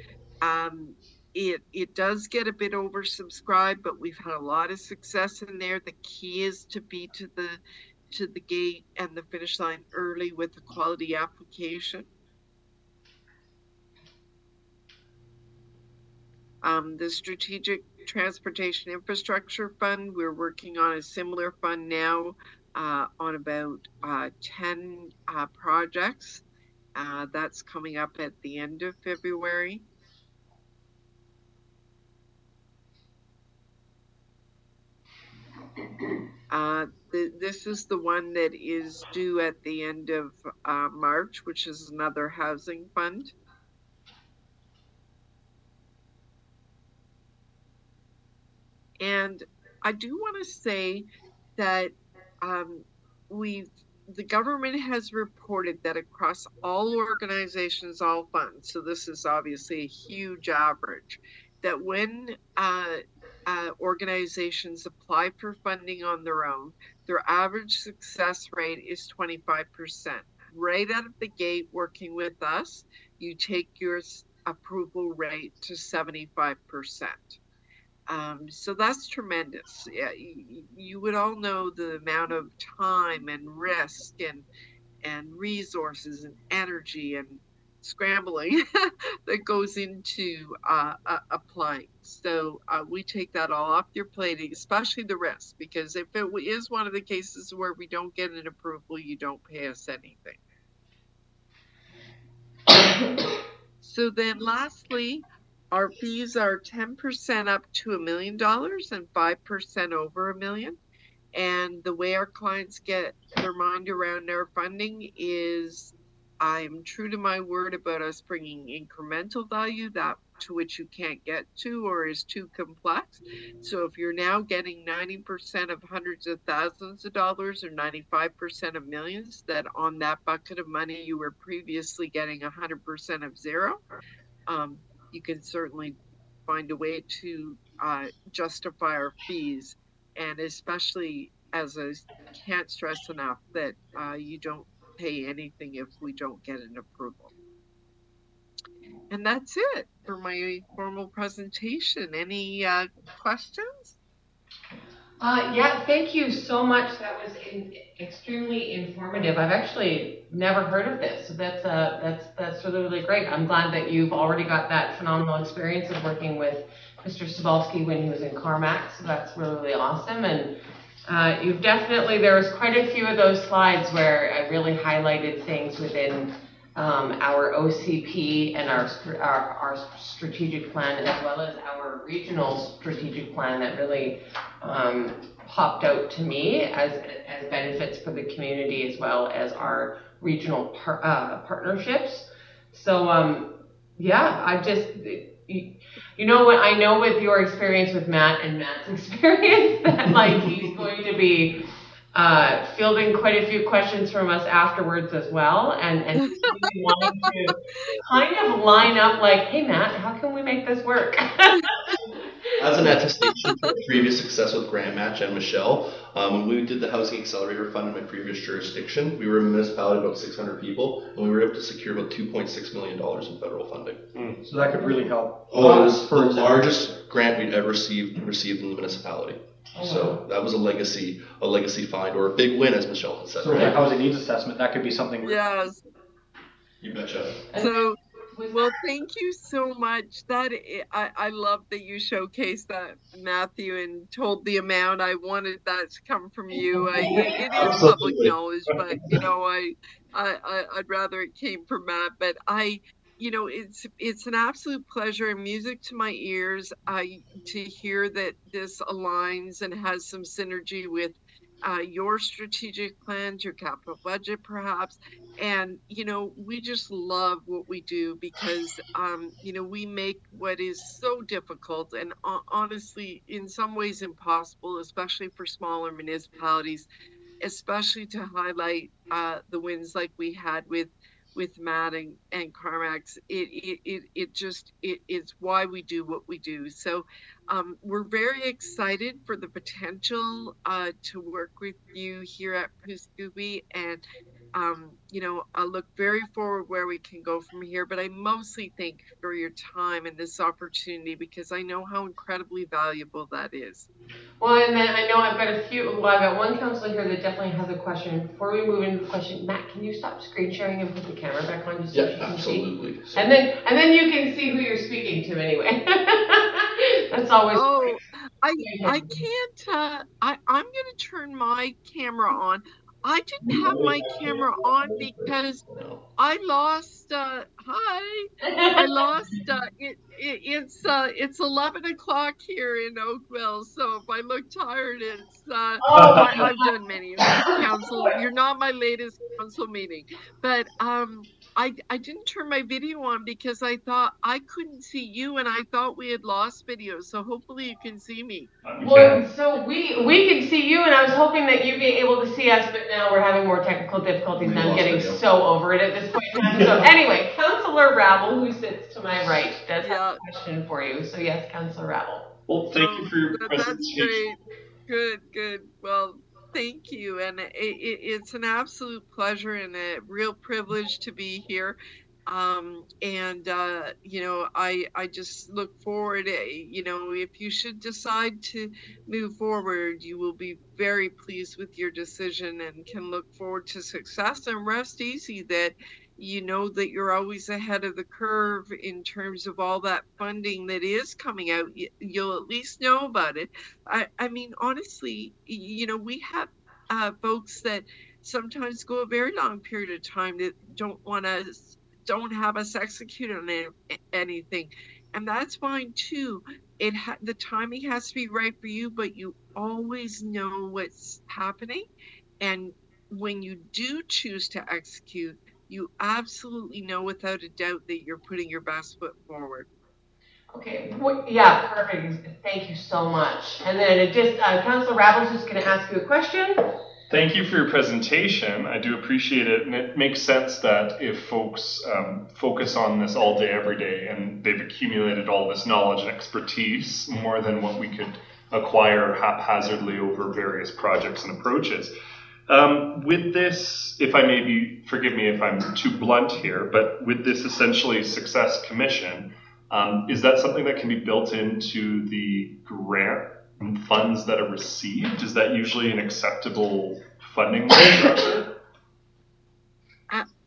It does get a bit oversubscribed, but we've had a lot of success in there. The key is to be to the gate and the finish line early with the quality application. The Strategic Transportation Infrastructure Fund, we're working on a similar fund now on about 10 projects. That's coming up at the end of February. This is the one that is due at the end of March, which is another housing fund. And I do want to say that the government has reported that across all organizations, all funds, so this is obviously a huge average, that when organizations apply for funding on their own, their average success rate is 25%. Right out of the gate, working with us, you take your approval rate to 75%. So that's tremendous. Yeah, you would all know the amount of time and risk and resources and energy and scrambling that goes into applying. So we take that all off your plate, especially the risk, because if it is one of the cases where we don't get an approval, you don't pay us anything. So then lastly, our fees are 10% up to $1 million and 5% over $1 million. And the way our clients get their mind around our funding is I'm true to my word about us bringing incremental value, that to which you can't get to or is too complex. So if you're now getting 90% of hundreds of thousands of dollars or 95% of millions, that on that bucket of money you were previously getting 100% of zero, you can certainly find a way to justify our fees. And especially, as I can't stress enough, that you don't pay anything if we don't get an approval. And that's it for my formal presentation. Any questions? Yeah, thank you so much. That was extremely informative. I've actually never heard of this. So that's really, really great. I'm glad that you've already got that phenomenal experience of working with Mr. Cebulski when he was in CarMax. So that's really, really awesome. And you've definitely, there was quite a few of those slides where I really highlighted things within our OCP and our strategic plan, as well as our regional strategic plan, that really popped out to me as benefits for the community, as well as our regional partnerships. So yeah, I just, you know what, I know with your experience with Matt and Matt's experience that like he's going to be fielding quite a few questions from us afterwards as well, and wanting to kind of line up like, hey Matt, how can we make this work? As an attestation for previous success with Grant Match and Michelle, when we did the Housing Accelerator Fund in my previous jurisdiction, we were a municipality of about 600 people, and we were able to secure about $2.6 million in federal funding. So that could really help. Oh, it was the largest grant we'd ever received in the municipality. Oh, So wow. that was a legacy find, or a big win, as Michelle had said. So the housing needs assessment, that could be something. Yes. You betcha. So, well, thank you so much. I love that you showcased that, Matthew, and told the amount. I wanted that to come from you. It is public knowledge, but you know, I'd rather it came from Matt. But you know, it's an absolute pleasure and music to my ears to hear that this aligns and has some synergy with your strategic plans, your capital budget, perhaps. And, you know, we just love what we do because, you know, we make what is so difficult and honestly, in some ways impossible, especially for smaller municipalities, especially to highlight the wins like we had with Matt and CarMax. It's why we do what we do. So we're very excited for the potential to work with you here at Puscooby, and you know, I look very forward where we can go from here, but I mostly thank you for your time and this opportunity because I know how incredibly valuable that is. Well, and then I know I've got one counselor here that definitely has a question. Before we move into the question, Matt, can you stop screen sharing and put the camera back on just so you can absolutely. see? And then you can see who you're speaking to anyway. That's always great. I can't, I'm going to turn my camera on. I didn't have my camera on because I lost, I lost, it's 11 o'clock here in Oakville, so if I look tired, it's, I've done many of these council, you're not my latest council meeting, but, I didn't turn my video on because I thought I couldn't see you and I thought we had lost video, so hopefully you can see me. Well, so we can see you, and I was hoping that you'd be able to see us, but now we're having more technical difficulties, and I'm getting so over it at this point in time. So anyway, Councillor Rabble, who sits to my right, does have a question for you. So yes, Councillor Rabble. Well, thank you for your presentation. That's great. Good. Well, thank you. And it's an absolute pleasure and a real privilege to be here. You know, I just look forward, you know, if you should decide to move forward, you will be very pleased with your decision and can look forward to success and rest easy that you know that you're always ahead of the curve in terms of all that funding that is coming out. You'll at least know about it. I mean, honestly, you know, we have folks that sometimes go a very long period of time that don't have us execute on anything, and that's fine too. The timing has to be right for you, but you always know what's happening, and when you do choose to execute, you absolutely know without a doubt that you're putting your best foot forward. Okay, yeah, perfect. Thank you so much. And then it just, Councilor Rabble's just going to ask you a question. Thank you for your presentation. I do appreciate it, and it makes sense that if folks focus on this all day, every day, and they've accumulated all this knowledge and expertise, more than what we could acquire haphazardly over various projects and approaches. With this, if I may be, forgive me if I'm too blunt here, but with this essentially Success Commission, is that something that can be built into the grant funds that are received? Is that usually an acceptable funding structure?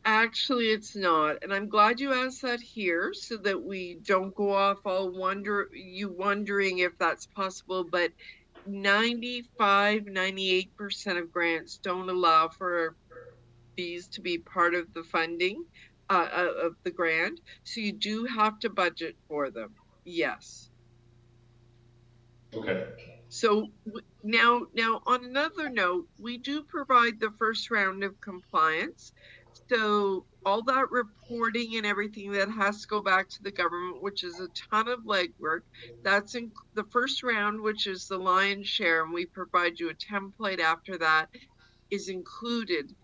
Actually, it's not, and I'm glad you asked that here so that we don't go off all wondering if that's possible, but 98% of grants don't allow for fees to be part of the funding of the grant, so you do have to budget for them. Yes. Okay. So now on another note, we do provide the first round of compliance. So all that reporting and everything that has to go back to the government, which is a ton of legwork, that's in the first round, which is the lion's share, and we provide you a template after that, is included.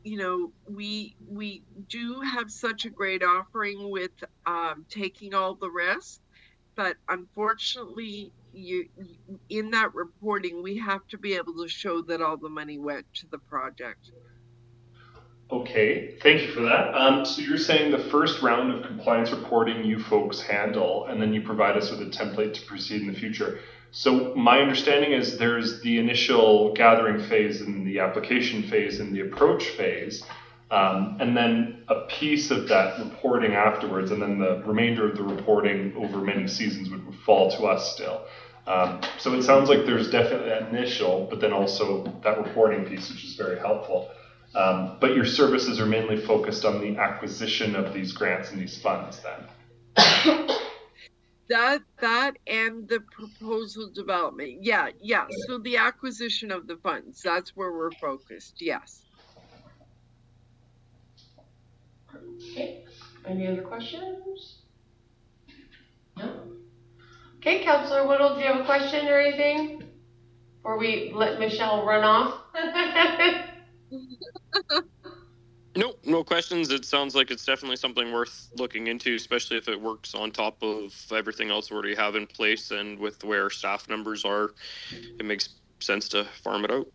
You know, we do have such a great offering with taking all the risk, but unfortunately, in that reporting, we have to be able to show that all the money went to the project. Okay, thank you for that. So you're saying the first round of compliance reporting you folks handle, and then you provide us with a template to proceed in the future. So my understanding is there's the initial gathering phase and the application phase and the approach phase, and then a piece of that reporting afterwards, and then the remainder of the reporting over many seasons would fall to us still. So it sounds like there's definitely that initial, but then also that reporting piece, which is very helpful. But your services are mainly focused on the acquisition of these grants and these funds then? That and the proposal development. Yeah. So the acquisition of the funds, that's where we're focused, yes. Okay, any other questions? No? Okay, Councilor Woodall, do you have a question or anything? Before we let Michelle run off? No questions. It sounds like it's definitely something worth looking into, especially if it works on top of everything else we already have in place, and with where staff numbers are, it makes sense to farm it out.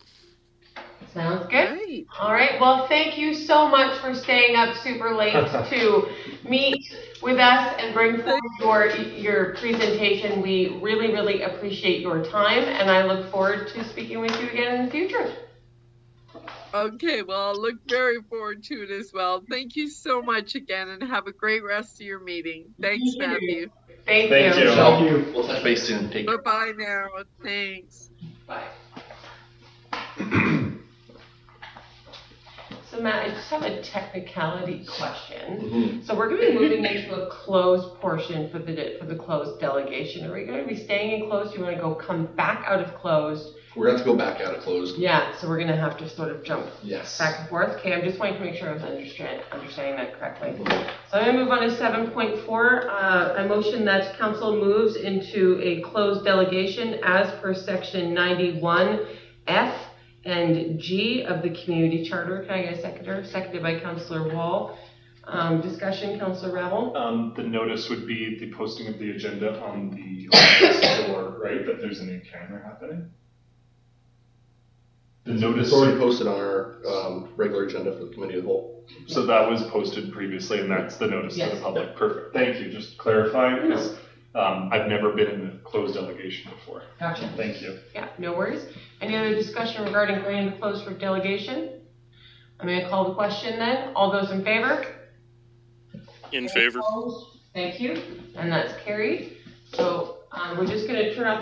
Sounds good. Right. All right. Well, thank you so much for staying up super late to meet with us and bring forward your presentation. We really, really appreciate your time, and I look forward to speaking with you again in the future. Okay, well, I'll look very forward to it as well. Thank you so much again, and have a great rest of your meeting. Thanks, Matthew. Thank you. Thank you. We'll touch base soon. Take care. Bye-bye now. Thanks. Bye. So Matt, I just have a technicality question. Mm-hmm. So we're going to be moving into a closed portion for the closed delegation. Are we going to be staying in closed? Do you want to come back out of closed? We're going to have to go back out of closed. Yeah, so we're going to have to sort of jump Yes. back and forth. Okay, I'm just wanting to make sure I was understanding that correctly. So I'm going to move on to 7.4. I motion that council moves into a closed delegation as per section 91F and G of the community charter. Can I get a seconder? Seconded by Councillor Wall. Discussion, Councillor Rabble. The notice would be the posting of the agenda on the office door, right? That there's an in-camera happening. The notice, It's already posted on our regular agenda for the committee of the whole. so that was posted previously, and that's the notice to Yes. the public. Perfect. Thank you. Just clarifying, because I've never been in a closed delegation before. Gotcha. Thank you. Yeah, no worries. Any other discussion regarding going into closed for delegation? I'm gonna call the question then. All those in favor? In favor. Opposed? Thank you, and that's carried. So, we're just gonna turn off